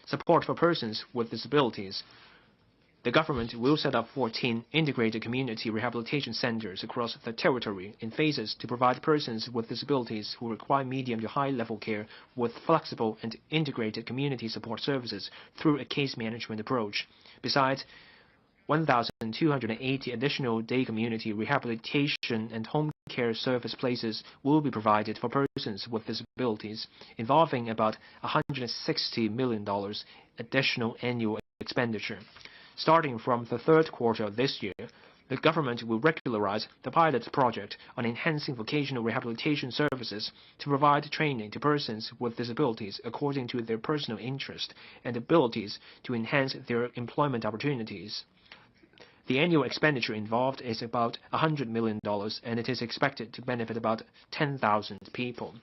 Support for persons with disabilities. The government will set up 14 integrated community rehabilitation centers across the territory in phases to provide persons with disabilities who require medium to high-level care with flexible and integrated community support services through a case management approach. Besides, 1,280 additional day community rehabilitation and home care service places will be provided for persons with disabilities, involving about $160 million additional annual expenditure. Starting from the third quarter of this year, the government will regularize the pilot project on enhancing vocational rehabilitation services to provide training to persons with disabilities according to their personal interest and abilities to enhance their employment opportunities. The annual expenditure involved is about $100 million, and it is expected to benefit about 10,000 people.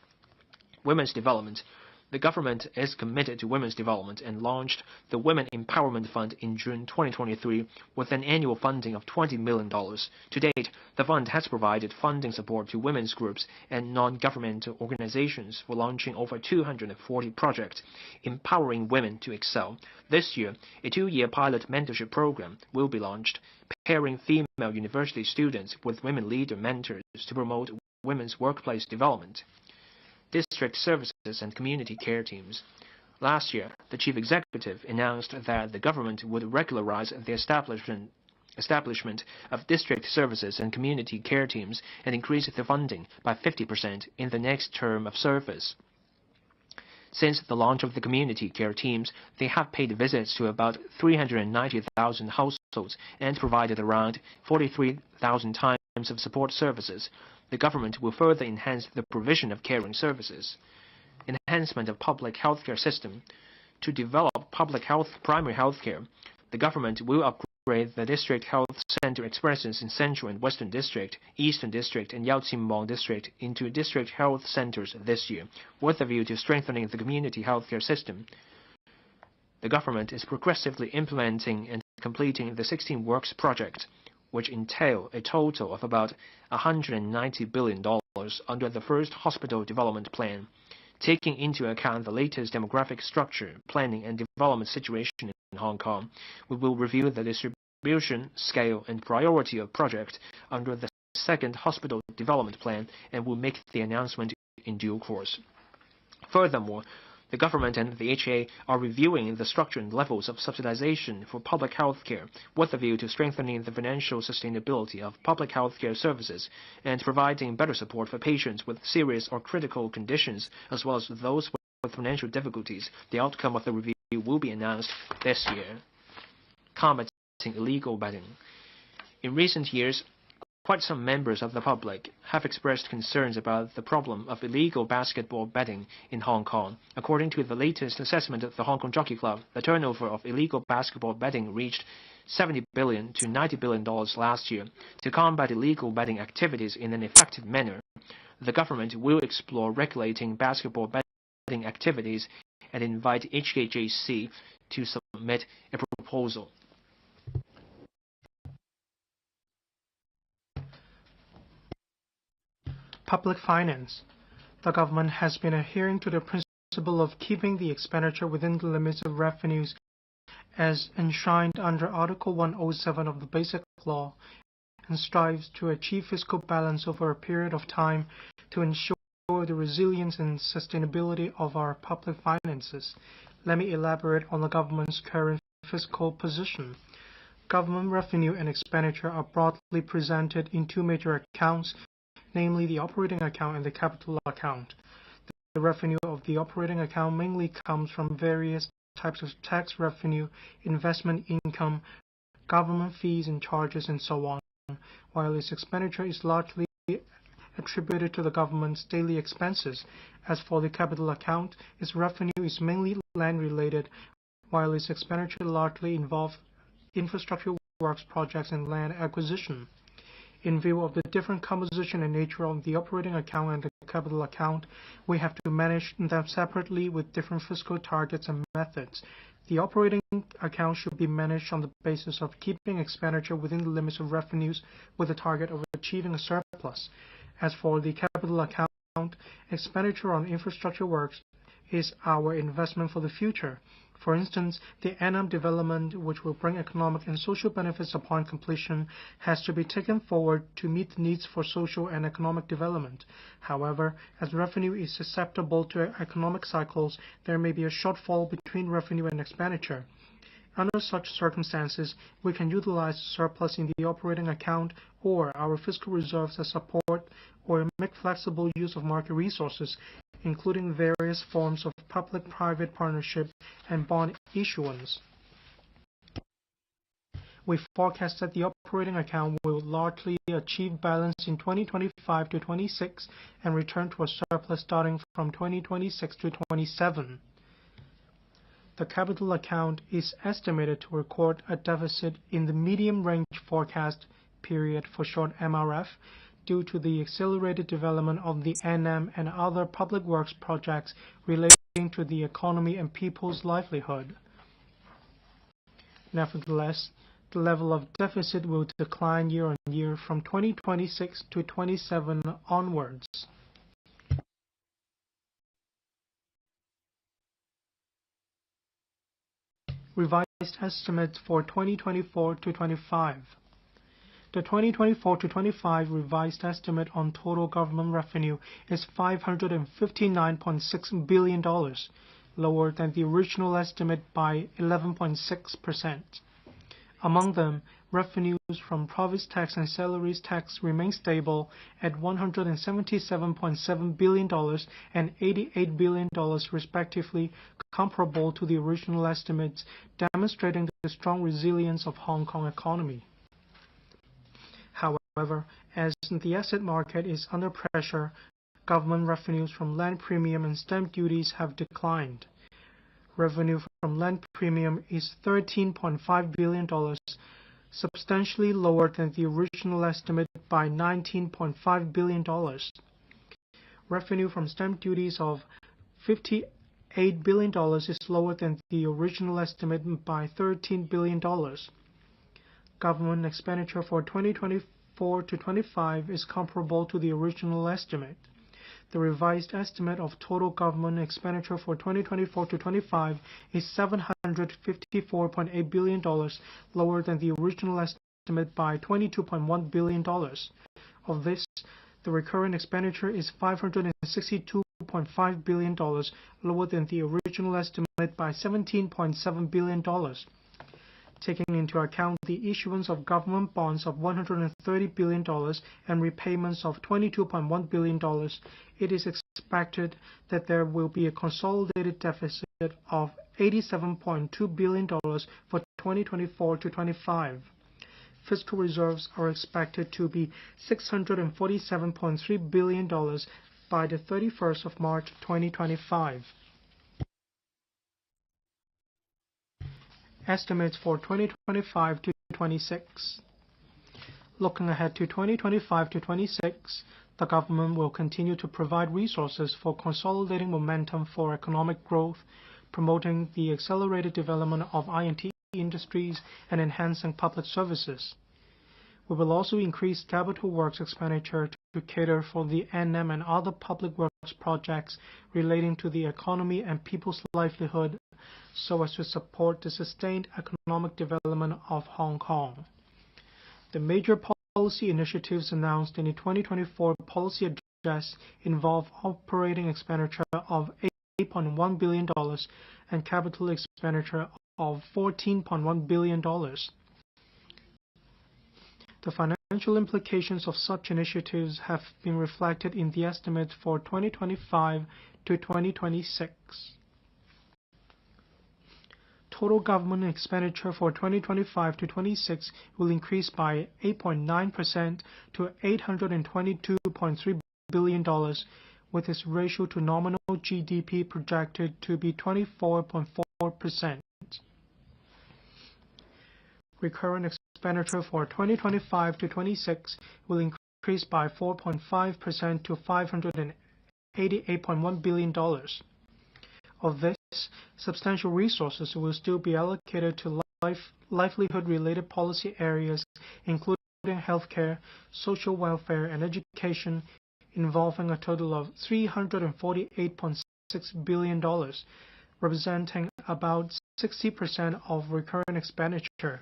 Women's development. The government is committed to women's development and launched the Women Empowerment Fund in June 2023 with an annual funding of $20 million. To date, the fund has provided funding support to women's groups and non-governmental organizations for launching over 240 projects, empowering women to excel. This year, a 2-year pilot mentorship program will be launched, pairing female university students with women leader mentors to promote women's workplace development. District services and community care teams. Last year, the chief executive announced that the government would regularize the establishment of district services and community care teams and increase the funding by 50% in the next term of service. Since the launch of the community care teams, they have paid visits to about 390,000 households and provided around 43,000 times of support services. The government will further enhance the provision of caring services. Enhancement of public healthcare system. To develop public primary healthcare, the government will upgrade the district health center expresses in Central and Western District, Eastern District, and Yau Tsing Mong District into district health centers this year, with a view to strengthening the community healthcare system. The government is progressively implementing and completing the 16 Works project, which entail a total of about $190 billion under the first hospital development plan. Taking into account the latest demographic structure, planning, and development situation in Hong Kong, we will review the distribution distribution, scale, and priority of project under the second hospital development plan and will make the announcement in due course. Furthermore, the government and the HA are reviewing the structure and levels of subsidization for public health care with a view to strengthening the financial sustainability of public health care services and providing better support for patients with serious or critical conditions as well as those with financial difficulties. The outcome of the review will be announced this year. Combating illegal betting. In recent years, quite some members of the public have expressed concerns about the problem of illegal basketball betting in Hong Kong. According to the latest assessment of the Hong Kong Jockey Club, the turnover of illegal basketball betting reached $70 billion to $90 billion last year. To combat illegal betting activities in an effective manner, the government will explore regulating basketball betting activities and invite HKJC to submit a proposal. Public finance. The government has been adhering to the principle of keeping the expenditure within the limits of revenues as enshrined under Article 107 of the Basic Law and strives to achieve fiscal balance over a period of time to ensure the resilience and sustainability of our public finances. Let me elaborate on the government's current fiscal position. Government revenue and expenditure are broadly presented in two major accounts, namely the operating account and the capital account. The revenue of the operating account mainly comes from various types of tax revenue, investment income, government fees and charges, and so on, while its expenditure is largely attributed to the government's daily expenses. As for the capital account, its revenue is mainly land-related, while its expenditure largely involves infrastructure works projects and land acquisition. In view of the different composition and nature of the operating account and the capital account, we have to manage them separately with different fiscal targets and methods. The operating account should be managed on the basis of keeping expenditure within the limits of revenues with a target of achieving a surplus. As for the capital account, expenditure on infrastructure works is our investment for the future. For instance, the Annam development, which will bring economic and social benefits upon completion, has to be taken forward to meet the needs for social and economic development. However, as revenue is susceptible to economic cycles, there may be a shortfall between revenue and expenditure. Under such circumstances, we can utilize surplus in the operating account or our fiscal reserves as support or make flexible use of market resources, including various forms of public-private partnership and bond issuance. We forecast that the operating account will largely achieve balance in 2025 to 26 and return to a surplus starting from 2026 to 27. The capital account is estimated to record a deficit in the medium-range forecast period, for short MRF, due to the accelerated development of the Annam and other public works projects relating to the economy and people's livelihood. Nevertheless, the level of deficit will decline year on year from 2026 to 27 onwards. Revised estimates for 2024 to 25. The 2024 to 25 revised estimate on total government revenue is $559.6 billion, lower than the original estimate by 11.6%. Among them, revenues from province tax and salaries tax remain stable at $177.7 billion and $88 billion respectively, comparable to the original estimates, demonstrating the strong resilience of Hong Kong economy. However, as the asset market is under pressure, government revenues from land premium and stamp duties have declined. Revenue from land premium is $13.5 billion, substantially lower than the original estimate by $19.5 billion. Revenue from stamp duties of $58 billion is lower than the original estimate by $13 billion. Government expenditure for 2024 to 25 is comparable to the original estimate. The revised estimate of total government expenditure for 2024 to 25 is $700 $554.8 billion, lower than the original estimate by $22.1 billion. Of this, the recurrent expenditure is $562.5 billion, lower than the original estimate by $17.7 billion. Taking into account the issuance of government bonds of $130 billion and repayments of $22.1 billion, it is expected that there will be a consolidated deficit of $87.2 billion for 2024-25. Fiscal reserves are expected to be $647.3 billion by the 31st of March 2025. Estimates for 2025 to 26. Looking ahead to 2025 to 26, the government will continue to provide resources for consolidating momentum for economic growth, promoting the accelerated development of I&T industries, and enhancing public services. We will also increase capital works expenditure to cater for the NM and other public works projects relating to the economy and people's livelihood, so as to support the sustained economic development of Hong Kong. The major policy initiatives announced in the 2024 policy address involve operating expenditure of $8.1 billion and capital expenditure of $14.1 billion. The financial implications of such initiatives have been reflected in the estimate for 2025 to 2026. Total government expenditure for 2025 to 26 will increase by 8.9% to $822.3 billion, with its ratio to nominal GDP projected to be 24.4%. Recurrent expenditure for 2025 to 26 will increase by 4.5% to $588.1 billion. Of this, substantial resources will still be allocated to livelihood-related policy areas, including healthcare, social welfare, and education, involving a total of $348.6 billion, representing about 60% of recurrent expenditure.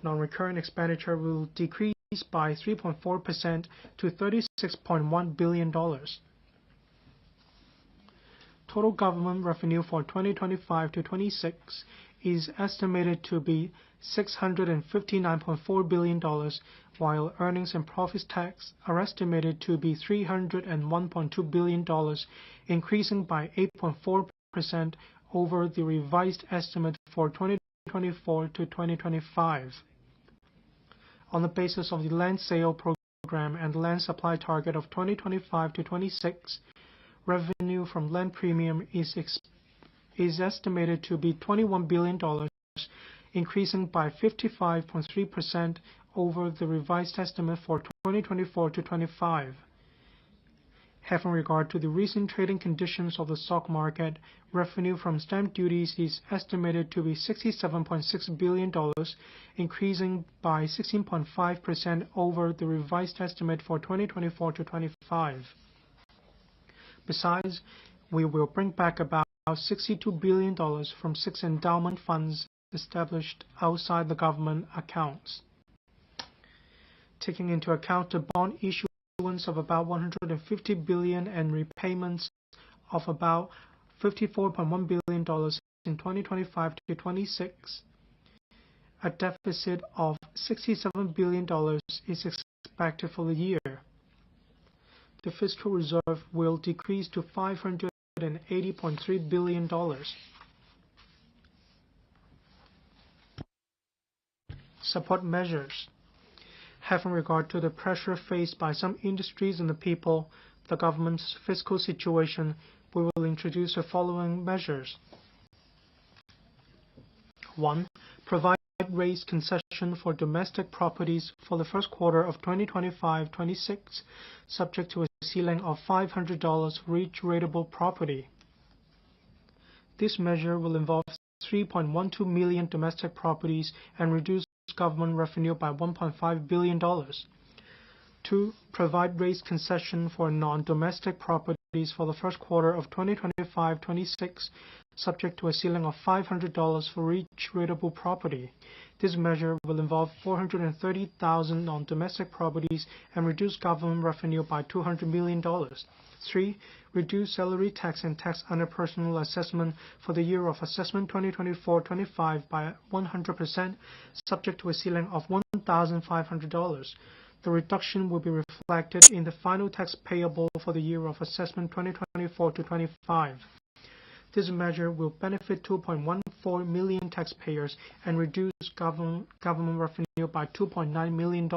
Non-recurrent expenditure will decrease by 3.4% to $36.1 billion. Total government revenue for 2025 to 26 is estimated to be $659.4 billion, while earnings and profits tax are estimated to be $301.2 billion, increasing by 8.4% over the revised estimate for 2024 to 2025. On the basis of the land sale program and land supply target of 2025 to 26, revenue from land premium is estimated to be $21 billion, increasing by 55.3% over the revised estimate for 2024 to 25. Having regard to the recent trading conditions of the stock market, revenue from stamp duties is estimated to be $67.6 billion, increasing by 16.5% over the revised estimate for 2024 to 25. Besides, we will bring back about $62 billion from 6 endowment funds established outside the government accounts. Taking into account the bond issuance of about $150 billion and repayments of about $54.1 billion in 2025 to 26, a deficit of $67 billion is expected for the year. The fiscal reserve will decrease to $580.3 billion. Support measures. Having regard to the pressure faced by some industries and the people, the government's fiscal situation, we will introduce the following measures. 1. Provide raised concession for domestic properties for the first quarter of 2025-26, subject to a ceiling of $500 for each rateable property. This measure will involve 3.12 million domestic properties and reduce government revenue by $1.5 billion. 2. Provide raised concession for non-domestic properties properties for the first quarter of 2025-26, subject to a ceiling of $500 for each rateable property. This measure will involve 430,000 non-domestic properties and reduce government revenue by $200 million. 3. Reduce salary tax and tax under personal assessment for the year of assessment 2024-25 by 100%, subject to a ceiling of $1,500. The reduction will be reflected in the final tax payable for the year of assessment 2024-25. This measure will benefit 2.14 million taxpayers and reduce government revenue by $2.9 million.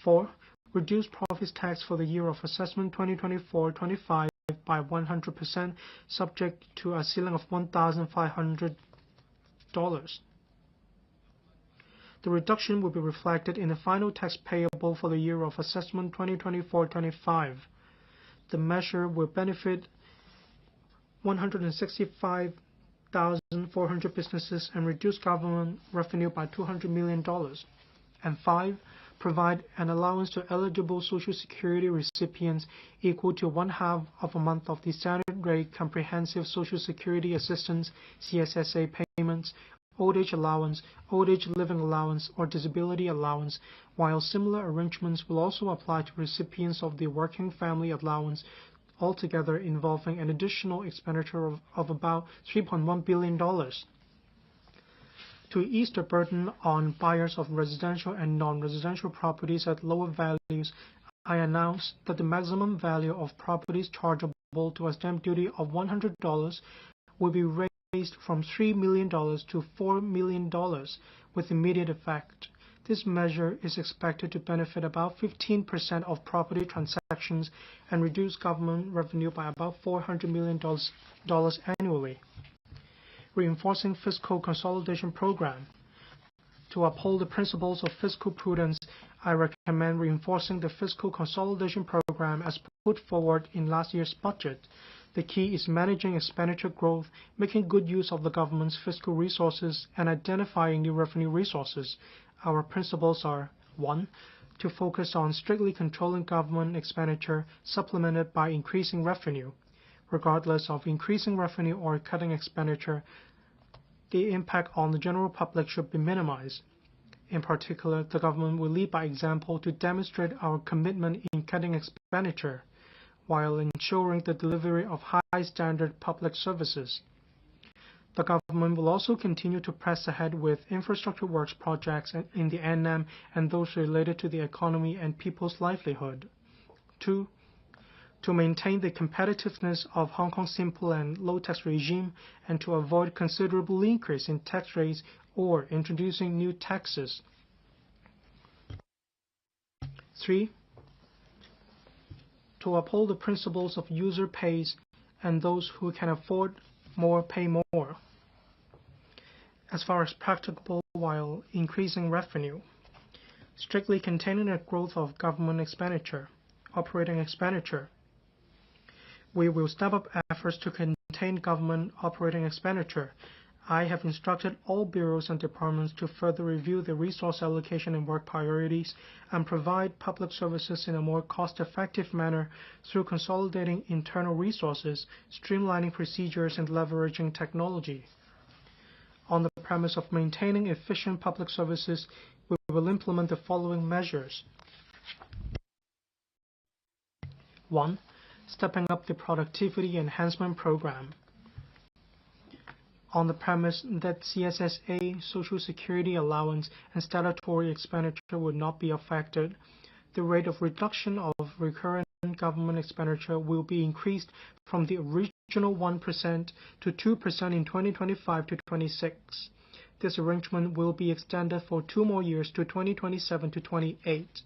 4. Reduce profits tax for the year of assessment 2024-25 by 100%, subject to a ceiling of $1,500. The reduction will be reflected in the final tax payable for the year of assessment 2024-25. The measure will benefit 165,400 businesses and reduce government revenue by $200 million. And 5. Provide an allowance to eligible Social Security recipients equal to 1/2 of a month of the standard rate comprehensive Social Security assistance (CSSA) payments, old age allowance, old age living allowance, or disability allowance, while similar arrangements will also apply to recipients of the Working Family Allowance, altogether involving an additional expenditure of about $3.1 billion. To ease the burden on buyers of residential and non-residential properties at lower values, I announce that the maximum value of properties chargeable to a stamp duty of $100 will be raised from $3 million to $4 million with immediate effect. This measure is expected to benefit about 15% of property transactions and reduce government revenue by about $400 million annually. Reinforcing Fiscal Consolidation Program. To uphold the principles of fiscal prudence, I recommend reinforcing the Fiscal Consolidation Program as put forward in last year's budget. The key is managing expenditure growth, making good use of the government's fiscal resources, and identifying new revenue resources. Our principles are: 1. To focus on strictly controlling government expenditure, supplemented by increasing revenue. Regardless of increasing revenue or cutting expenditure, the impact on the general public should be minimized. In particular, the government will lead by example to demonstrate our commitment in cutting expenditure, while ensuring the delivery of high-standard public services. The government will also continue to press ahead with infrastructure works projects in the Annam and those related to the economy and people's livelihood. 2. To maintain the competitiveness of Hong Kong's simple and low tax regime and to avoid considerable increase in tax rates or introducing new taxes. 3. To uphold the principles of user pays and those who can afford more pay more, as far as practicable while increasing revenue. Strictly containing the growth of government expenditure, operating expenditure. We will step up efforts to contain government operating expenditure. I have instructed all bureaus and departments to further review the resource allocation and work priorities and provide public services in a more cost-effective manner through consolidating internal resources, streamlining procedures, and leveraging technology. On the premise of maintaining efficient public services, we will implement the following measures. 1. Stepping up the Productivity Enhancement Program. On the premise that CSSA, Social Security Allowance, and statutory expenditure would not be affected, the rate of reduction of recurrent government expenditure will be increased from the original 1% to 2% in 2025 to 26. This arrangement will be extended for 2 more years to 2027 to 28.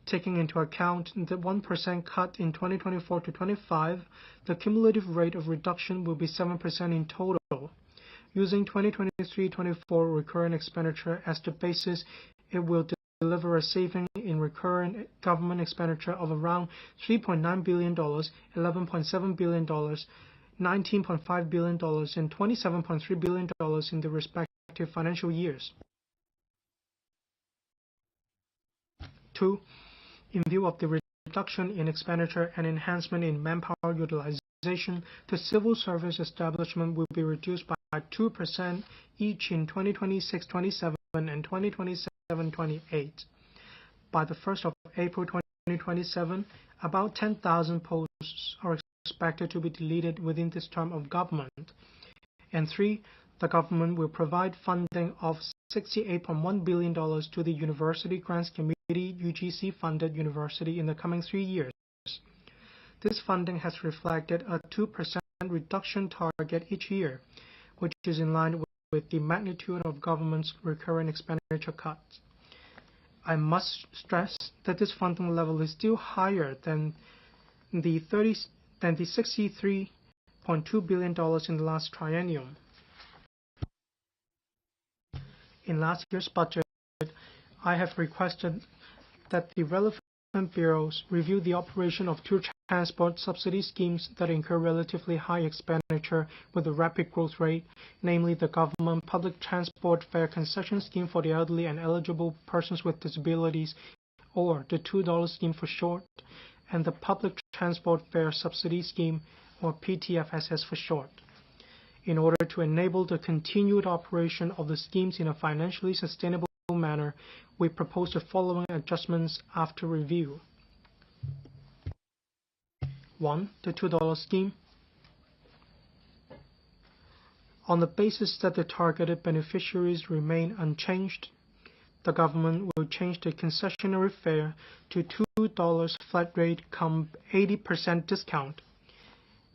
Taking into account the 1% cut in 2024 to 25, the cumulative rate of reduction will be 7% in total. Using 2023-24 recurrent expenditure as the basis, it will deliver a saving in recurrent government expenditure of around $3.9 billion, $11.7 billion, $19.5 billion, and $27.3 billion in the respective financial years. 2. In view of the reduction in expenditure and enhancement in manpower utilization, the civil service establishment will be reduced by 2% each in 2026-27 and 2027-28. By the 1st of April 2027, about 10,000 posts are expected to be deleted within this term of government. And 3, the government will provide funding of $68.1 billion to the University Grants Committee UGC-funded university in the coming 3 years. This funding has reflected a 2% reduction target each year, which is in line with the magnitude of government's recurrent expenditure cuts. I must stress that this funding level is still higher than the $63.2 billion in the last triennium. In last year's budget, I have requested that the relevant bureaus review the operation of 2 transport subsidy schemes that incur relatively high expenditure with a rapid growth rate, namely the Government Public Transport Fare Concession Scheme for the elderly and eligible persons with disabilities, or the $2 scheme for short, and the Public Transport Fare Subsidy Scheme, or PTFSS for short. In order to enable the continued operation of the schemes in a financially sustainable manner, we propose the following adjustments after review. 1. The $2 scheme. On the basis that the targeted beneficiaries remain unchanged, the government will change the concessionary fare to $2 flat rate cum 80% discount.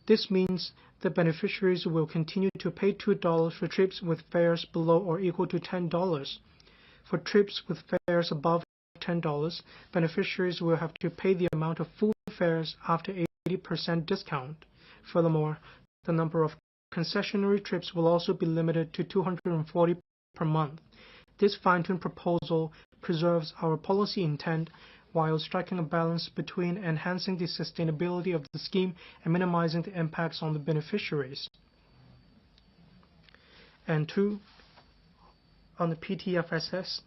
This means the beneficiaries will continue to pay $2 for trips with fares below or equal to $10. For trips with fares above $10, beneficiaries will have to pay the amount of full fares after 80% discount. Furthermore, the number of concessionary trips will also be limited to 240 per month. This fine-tuned proposal preserves our policy intent while striking a balance between enhancing the sustainability of the scheme and minimizing the impacts on the beneficiaries. And 2, on the PTFSS.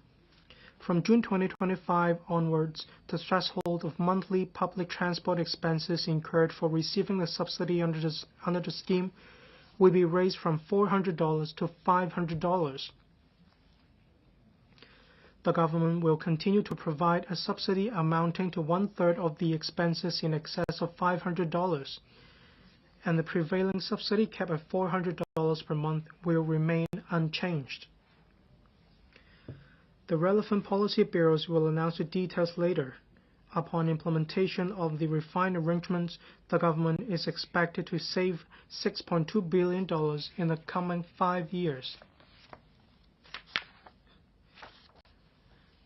From June 2025 onwards, the threshold of monthly public transport expenses incurred for receiving the subsidy under the scheme will be raised from $400 to $500. The government will continue to provide a subsidy amounting to 1/3 of the expenses in excess of $500, and the prevailing subsidy cap at $400 per month will remain unchanged. The relevant policy bureaus will announce the details later. Upon implementation of the refined arrangements, the government is expected to save $6.2 billion in the coming 5 years.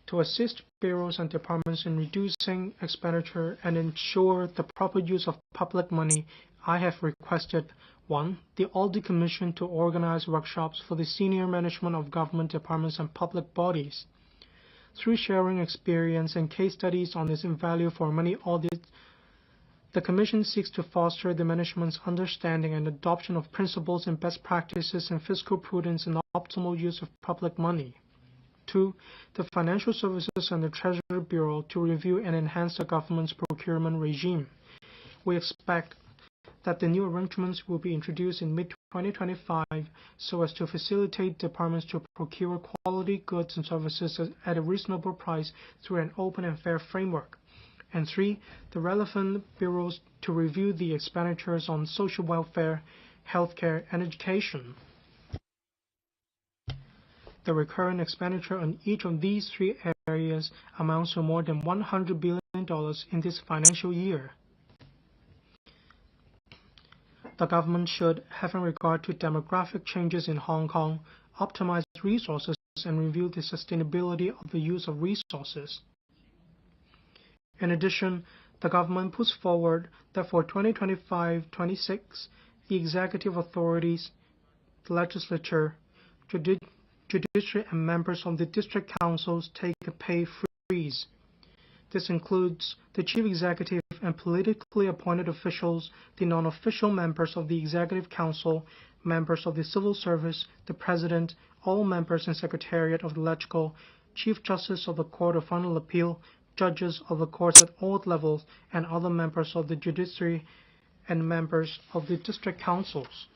To assist bureaus and departments in reducing expenditure and ensure the proper use of public money, I have requested 1. The Audit Commission to organize workshops for the senior management of government departments and public bodies. Through sharing experience and case studies on its value for money audit, the Commission seeks to foster the management's understanding and adoption of principles and best practices in fiscal prudence and optimal use of public money. 2. The Financial Services and the Treasury Bureau to review and enhance the government's procurement regime. We expect that the new arrangements will be introduced in mid-2025 so as to facilitate departments to procure quality goods and services at a reasonable price through an open and fair framework. And 3. The relevant bureaus to review the expenditures on social welfare, healthcare, and education. The recurrent expenditure on each of these 3 areas amounts to more than $100 billion in this financial year. The government should, having regard to demographic changes in Hong Kong, optimize resources and review the sustainability of the use of resources. In addition, the government puts forward that for 2025-26, the executive authorities, the legislature, judiciary and members of the district councils take a pay freeze. This includes the chief executive and politically appointed officials, the non-official members of the executive council, members of the civil service, the president, all members and secretariat of the LegCo, chief justice of the Court of Final Appeal, judges of the courts at all levels, and other members of the judiciary and members of the district councils.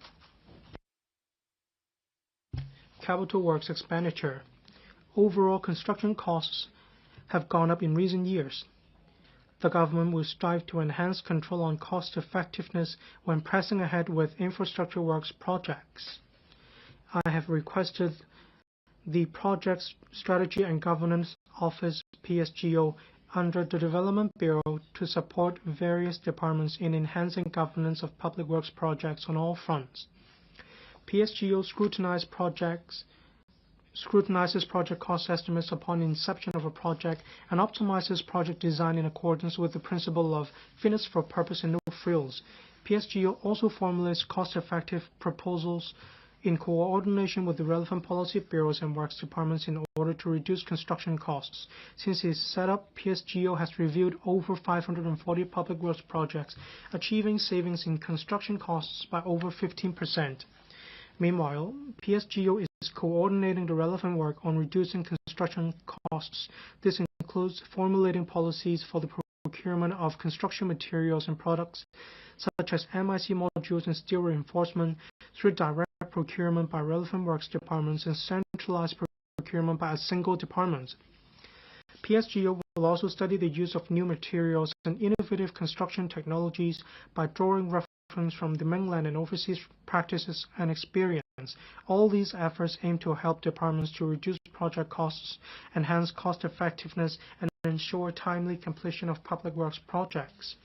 Capital works expenditure. Overall construction costs have gone up in recent years. The government will strive to enhance control on cost effectiveness when pressing ahead with infrastructure works projects. I have requested the Projects Strategy and Governance Office (PSGO) under the Development Bureau to support various departments in enhancing governance of public works projects on all fronts. PSGO scrutinizes project cost estimates upon inception of a project and optimizes project design in accordance with the principle of fitness for purpose and no frills. PSGO also formulates cost-effective proposals in coordination with the relevant policy bureaus and works departments in order to reduce construction costs. Since its setup, PSGO has reviewed over 540 public works projects, achieving savings in construction costs by over 15%. Meanwhile, PSGO is coordinating the relevant work on reducing construction costs. This includes formulating policies for the procurement of construction materials and products, such as MIC modules and steel reinforcement, through direct procurement by relevant works departments and centralized procurement by a single department. PSGO will also study the use of new materials and innovative construction technologies by drawing reference from the mainland and overseas practices and experience. All these efforts aim to help departments to reduce project costs, enhance cost effectiveness, and ensure timely completion of public works projects.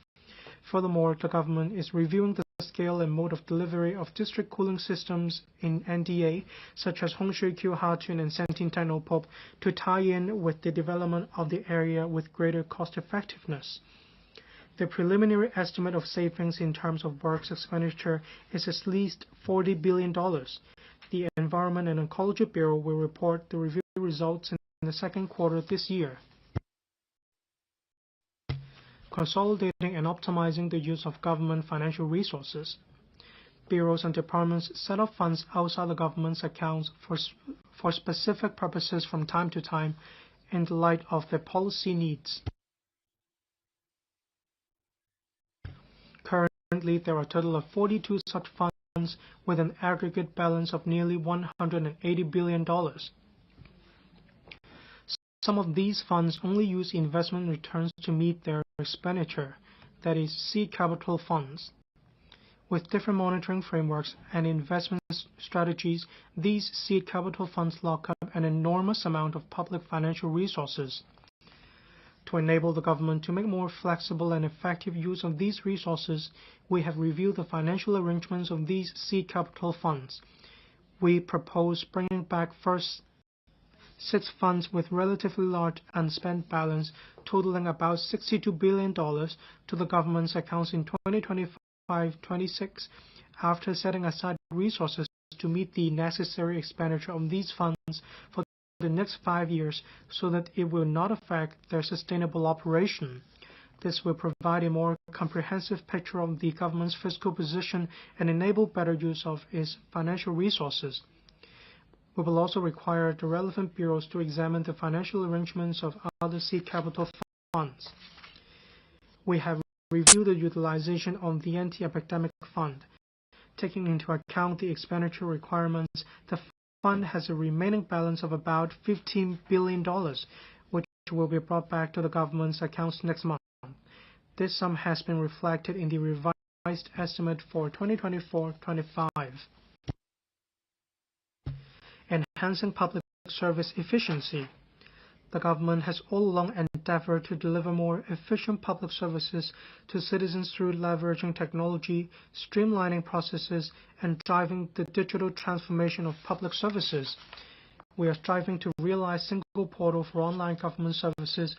Furthermore, the government is reviewing the scale and mode of delivery of district cooling systems in NDA, such as Hongshui-Kyu, Hatun, and Sentin Technopop, to tie in with the development of the area with greater cost effectiveness. The preliminary estimate of savings in terms of works expenditure is at least $40 billion. The Environment and Ecology Bureau will report the review results in the second quarter this year. Consolidating and optimizing the use of government financial resources. Bureaus and departments set up funds outside the government's accounts for specific purposes from time to time in the light of their policy needs. Currently, there are a total of 42 such funds with an aggregate balance of nearly $180 billion. Some of these funds only use investment returns to meet their expenditure, that is, seed capital funds. With different monitoring frameworks and investment strategies, these seed capital funds lock up an enormous amount of public financial resources. To enable the government to make more flexible and effective use of these resources, we have reviewed the financial arrangements of these seed capital funds. We propose bringing back first 6 funds with relatively large unspent balance totaling about $62 billion to the government's accounts in 2025-26 after setting aside resources to meet the necessary expenditure of these funds for the next 5 years so that it will not affect their sustainable operation. This will provide a more comprehensive picture of the government's fiscal position and enable better use of its financial resources. We will also require the relevant bureaus to examine the financial arrangements of other seed capital funds. We have reviewed the utilization of the Anti-Epidemic Fund. Taking into account the expenditure requirements, the fund has a remaining balance of about $15 billion, which will be brought back to the government's accounts next month. This sum has been reflected in the revised estimate for 2024-25. Enhancing public service efficiency. The government has all along endeavored to deliver more efficient public services to citizens through leveraging technology, streamlining processes, and driving the digital transformation of public services. We are striving to realize single portal for online government services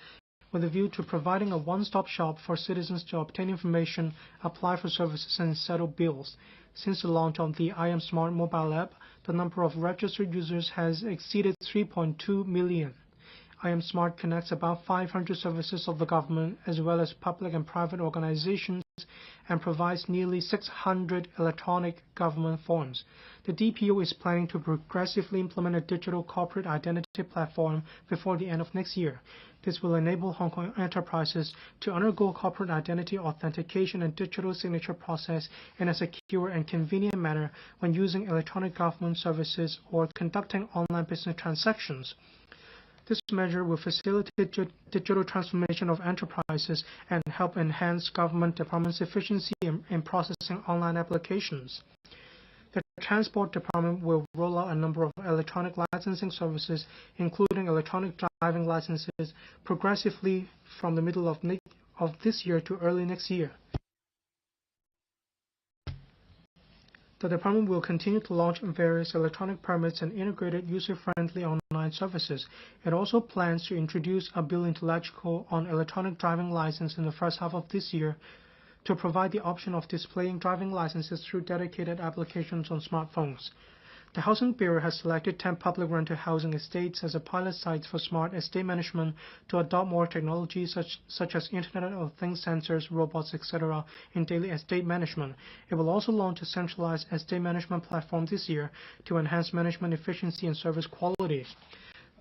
with a view to providing a one-stop shop for citizens to obtain information, apply for services, and settle bills. Since the launch of the I Am Smart mobile app, the number of registered users has exceeded 3.2 million. I Am Smart connects about 500 services of the government as well as public and private organizations and provides nearly 600 electronic government forms. The DPO is planning to progressively implement a digital corporate identity platform before the end of next year. This will enable Hong Kong enterprises to undergo corporate identity authentication and digital signature process in a secure and convenient manner when using electronic government services or conducting online business transactions. This measure will facilitate digital transformation of enterprises and help enhance government departments' efficiency in processing online applications. The Transport Department will roll out a number of electronic licensing services, including electronic driving licenses, progressively from the middle of this year to early next year. The department will continue to launch various electronic permits and integrated user-friendly online services. It also plans to introduce a bill into law on electronic driving license in the first half of this year to provide the option of displaying driving licenses through dedicated applications on smartphones. The Housing Bureau has selected 10 public rental housing estates as a pilot site for smart estate management to adopt more technologies such as Internet of Things sensors, robots, etc. in daily estate management. It will also launch a centralized estate management platform this year to enhance management efficiency and service quality.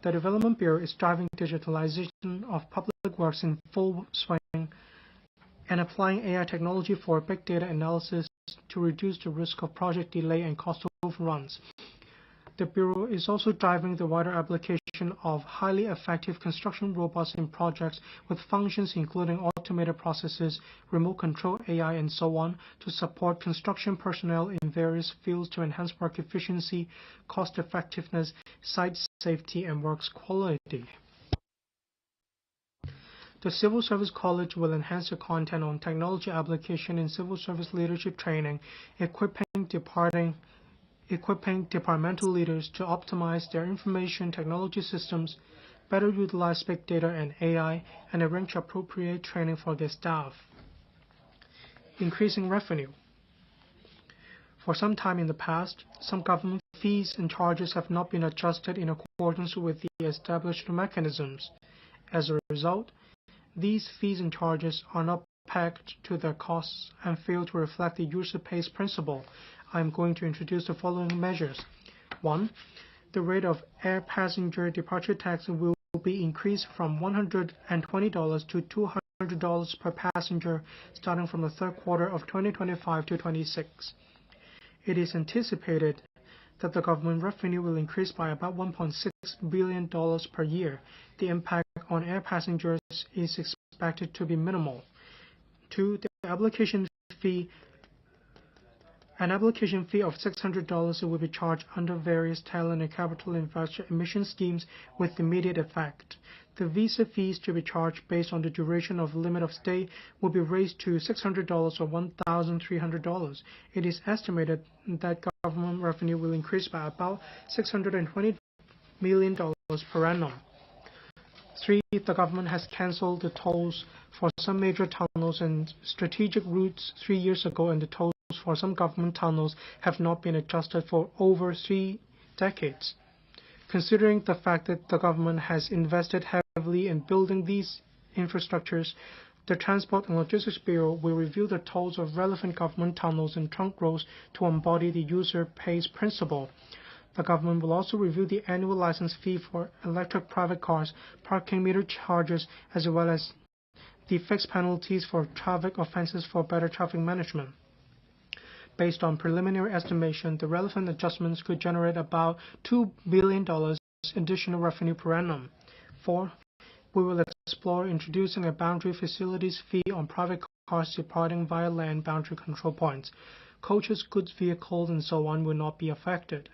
The Development Bureau is driving digitalization of public works in full swing and applying AI technology for big data analysis to reduce the risk of project delay and cost overruns. The Bureau is also driving the wider application of highly effective construction robots in projects with functions including automated processes, remote control AI, and so on to support construction personnel in various fields to enhance work efficiency, cost effectiveness, site safety, and works quality. The Civil Service College will enhance the content on technology application in civil service leadership training, equipping departmental leaders to optimize their information technology systems, better utilize big data and AI, and arrange appropriate training for their staff. Increasing revenue. For some time in the past, some government fees and charges have not been adjusted in accordance with the established mechanisms. As a result, these fees and charges are not pegged to their costs and fail to reflect the user pays principle. I am going to introduce the following measures. 1. The rate of air passenger departure tax will be increased from $120 to $200 per passenger starting from the third quarter of 2025 to 26. It is anticipated that the government revenue will increase by about $1.6 billion per year. The impact on air passengers is expected to be minimal. 2. An application fee of $600 will be charged under various talent and capital investor emission schemes with immediate effect. The visa fees to be charged based on the duration of limit of stay will be raised to $600 or $1,300. It is estimated that government revenue will increase by about $620 million per annum. 3. The government has cancelled the tolls for some major tunnels and strategic routes 3 years ago, and the tolls for some government tunnels have not been adjusted for over 3 decades. Considering the fact that the government has invested heavily in building these infrastructures, the Transport and Logistics Bureau will review the tolls of relevant government tunnels and trunk roads to embody the user pays principle. The government will also review the annual license fee for electric private cars, parking meter charges, as well as the fixed penalties for traffic offences for better traffic management. Based on preliminary estimation, the relevant adjustments could generate about $2 billion additional revenue per annum. 4. We will explore introducing a boundary facilities fee on private cars departing via land boundary control points. Coaches, goods vehicles, and so on will not be affected.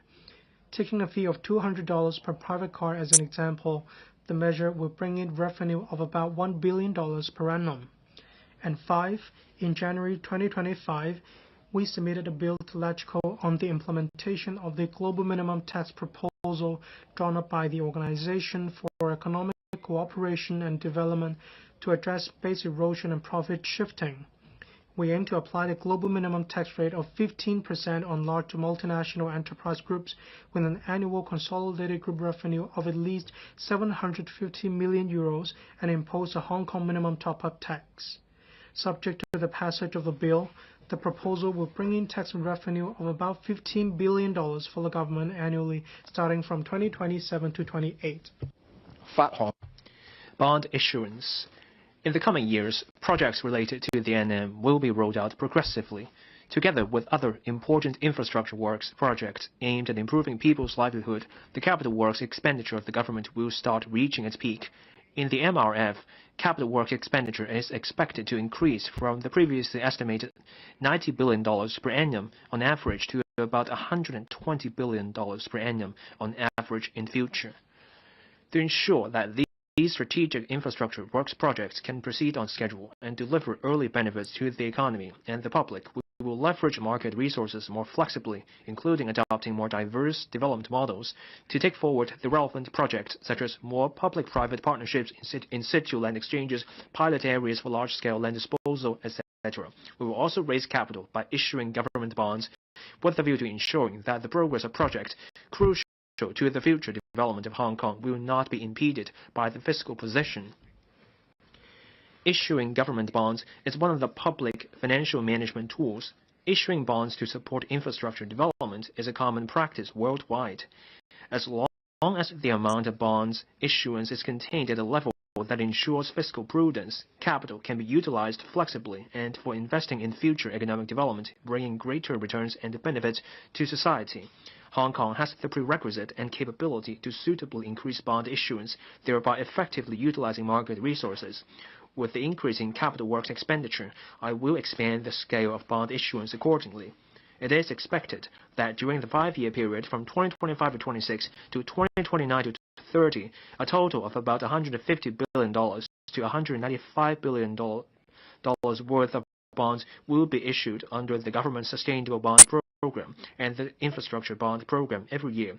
Taking a fee of $200 per private car as an example, the measure will bring in revenue of about $1 billion per annum. And 5. In January 2025, we submitted a bill to LegCo on the implementation of the global minimum tax proposal drawn up by the Organization for Economic Cooperation and Development to address base erosion and profit shifting. We aim to apply the global minimum tax rate of 15% on large multinational enterprise groups with an annual consolidated group revenue of at least €750 million and impose a Hong Kong minimum top-up tax. Subject to the passage of the bill, the proposal will bring in tax revenue of about $15 billion for the government annually starting from 2027 to 28. Bond issuance. In the coming years, projects related to the NM will be rolled out progressively, together with other important infrastructure works projects aimed at improving people's livelihood. The capital works expenditure of the government will start reaching its peak. In the MRF, capital works expenditure is expected to increase from the previously estimated $90 billion per annum on average to about $120 billion per annum on average in future. To ensure that these strategic infrastructure works projects can proceed on schedule and deliver early benefits to the economy and the public, we will leverage market resources more flexibly, including adopting more diverse development models to take forward the relevant projects such as more public-private partnerships in situ land exchanges, pilot areas for large-scale land disposal, etc. We will also raise capital by issuing government bonds with the view to ensuring that the progress of projects crucial to the future development of Hong Kong will not be impeded by the fiscal position. Issuing government bonds is one of the public financial management tools. Issuing bonds to support infrastructure development is a common practice worldwide. As long as the amount of bonds issuance is contained at a level that ensures fiscal prudence, capital can be utilized flexibly and for investing in future economic development, bringing greater returns and benefits to society. Hong Kong has the prerequisite and capability to suitably increase bond issuance, thereby effectively utilizing market resources. With the increase in capital works expenditure, I will expand the scale of bond issuance accordingly. It is expected that during the 5-year period from 2025 to 26 to 2029 to 30, a total of about $150 billion to $195 billion worth of bonds will be issued under the government's sustainable bond program and the infrastructure bond program every year.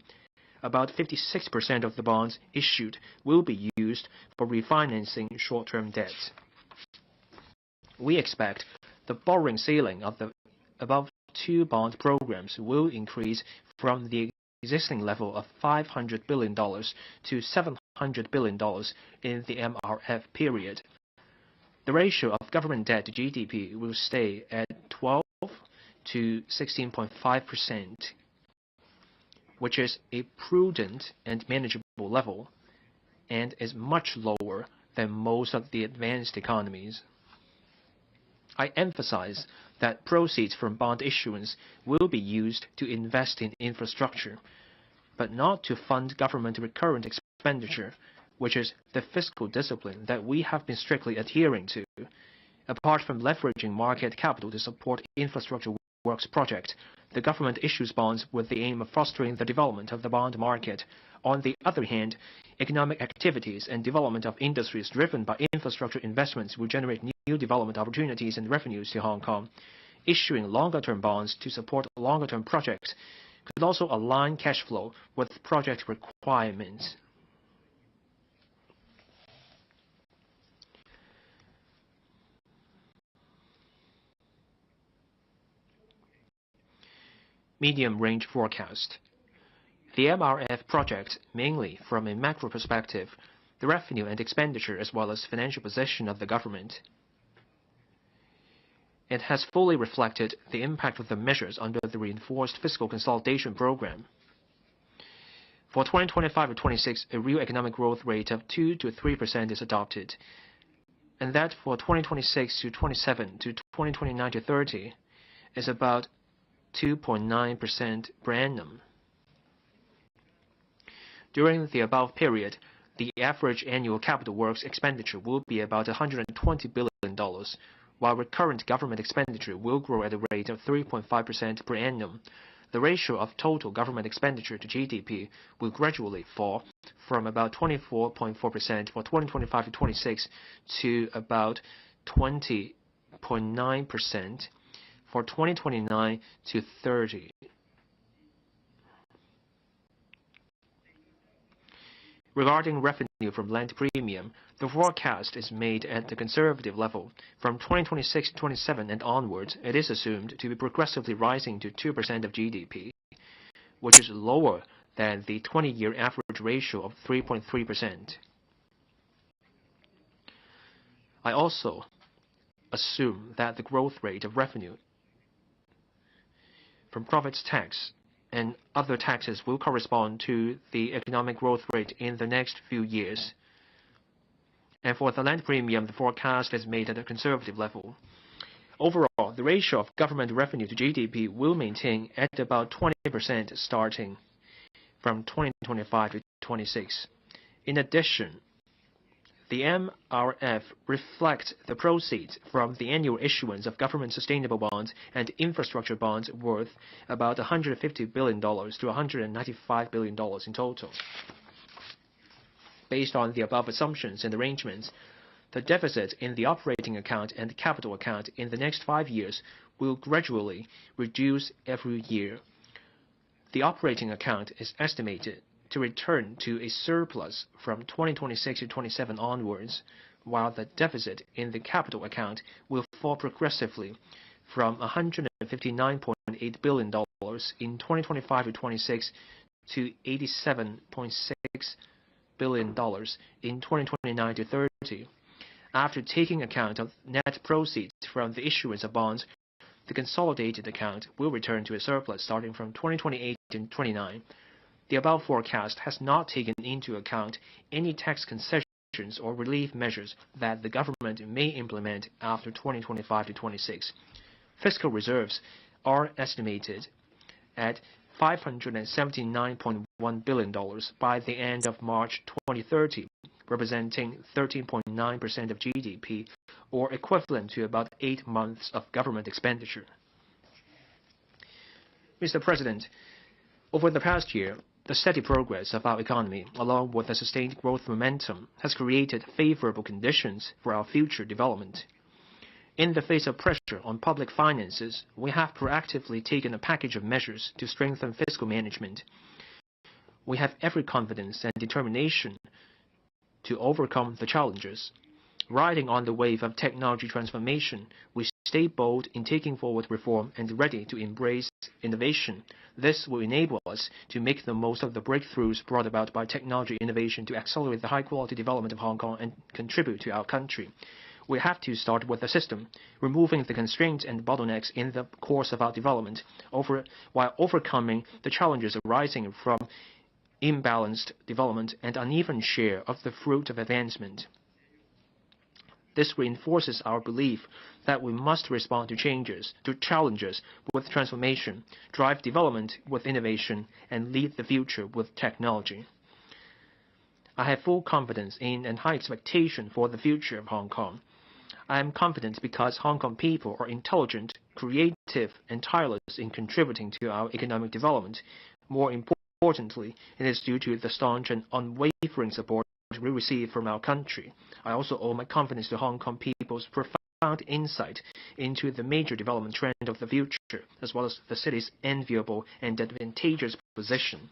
About 56% of the bonds issued will be used for refinancing short-term debts. We expect the borrowing ceiling of the above two bond programs will increase from the existing level of $500 billion to $700 billion in the MRF period. The ratio of government debt to GDP will stay at 12 to 16.5%, which is a prudent and manageable level, and is much lower than most of the advanced economies. I emphasize that proceeds from bond issuance will be used to invest in infrastructure, but not to fund government recurrent expenditure, which is the fiscal discipline that we have been strictly adhering to. Apart from leveraging market capital to support infrastructure works projects, the government issues bonds with the aim of fostering the development of the bond market. On the other hand, economic activities and development of industries driven by infrastructure investments will generate new development opportunities and revenues to Hong Kong. Issuing longer-term bonds to support longer-term projects could also align cash flow with project requirements. Medium-range forecast. The MRF project, mainly from a macro perspective, the revenue and expenditure as well as financial position of the government. It has fully reflected the impact of the measures under the reinforced fiscal consolidation program. For 2025 to 26, a real economic growth rate of 2 to 3% is adopted, and that for 2026 to 27 to 2029 to 30 is about 2.9% per annum. During the above period, the average annual capital works expenditure will be about $120 billion, while recurrent government expenditure will grow at a rate of 3.5% per annum. The ratio of total government expenditure to GDP will gradually fall from about 24.4% for 2025 to 26 to about 20.9% for 2029 to 30. Regarding revenue from land premium, the forecast is made at the conservative level. From 2026 to 27 and onwards, it is assumed to be progressively rising to 2% of GDP, which is lower than the 20-year average ratio of 3.3%. I also assume that the growth rate of revenue from profits tax and other taxes will correspond to the economic growth rate in the next few years. And for the land premium, the forecast is made at a conservative level. Overall, the ratio of government revenue to GDP will maintain at about 20% starting from 2025 to 26. In addition, the MRF reflects the proceeds from the annual issuance of government sustainable bonds and infrastructure bonds worth about $150 billion to $195 billion in total. Based on the above assumptions and arrangements, the deficit in the operating account and capital account in the next 5 years will gradually reduce every year. The operating account is estimated to return to a surplus from 2026 to 27 onwards, while the deficit in the capital account will fall progressively from $159.8 billion in 2025 to 26 to $87.6 billion in 2029 to 30. After taking account of net proceeds from the issuance of bonds, the consolidated account will return to a surplus starting from 2028 to 29. The above forecast has not taken into account any tax concessions or relief measures that the government may implement after 2025 to 26. Fiscal reserves are estimated at $579.1 billion by the end of March 2030, representing 13.9% of GDP, or equivalent to about 8 months of government expenditure. Mr. President, over the past year, the steady progress of our economy, along with the sustained growth momentum, has created favorable conditions for our future development. In the face of pressure on public finances, we have proactively taken a package of measures to strengthen fiscal management. We have every confidence and determination to overcome the challenges. Riding on the wave of technology transformation, we stay bold in taking forward reform and ready to embrace innovation. This will enable us to make the most of the breakthroughs brought about by technology innovation to accelerate the high-quality development of Hong Kong and contribute to our country. We have to start with the system, removing the constraints and bottlenecks in the course of our development, while overcoming the challenges arising from imbalanced development and uneven share of the fruit of advancement. This reinforces our belief that we must respond to challenges with transformation, drive development with innovation, and lead the future with technology. I have full confidence in and high expectation for the future of Hong Kong. I am confident because Hong Kong people are intelligent, creative, and tireless in contributing to our economic development. More importantly, it is due to the staunch and unwavering support we receive from our country. I also owe my confidence to Hong Kong people's profound insight into the major development trend of the future, as well as the city's enviable and advantageous position.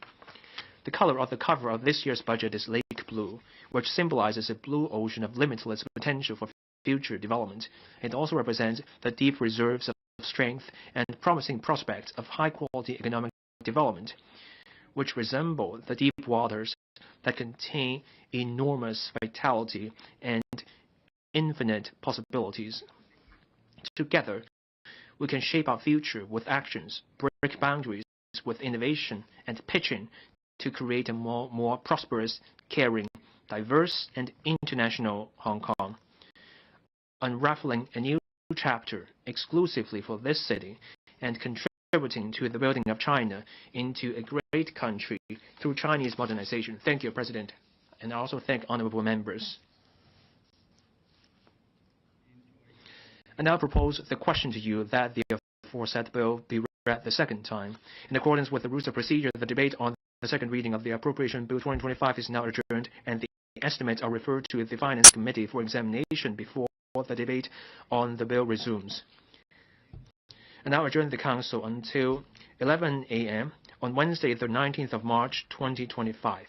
The color of the cover of this year's budget is lake blue, which symbolizes a blue ocean of limitless potential for future development. It also represents the deep reserves of strength and promising prospects of high-quality economic development, which resemble the deep waters that contain enormous vitality and infinite possibilities. Together, we can shape our future with actions, break boundaries with innovation, and pitching to create a more prosperous, caring, diverse, and international Hong Kong. Unraveling a new chapter exclusively for this city and contributing to the building of China into a great country through Chinese modernization. Thank you, President, and I also thank honorable members. I now propose the question to you that the aforesaid bill be read the second time. In accordance with the rules of procedure, the debate on the second reading of the Appropriation Bill 2025 is now adjourned, and the estimates are referred to the Finance Committee for examination before the debate on the bill resumes. I now adjourn the Council until 11 a.m. on Wednesday, the 19th of March, 2025.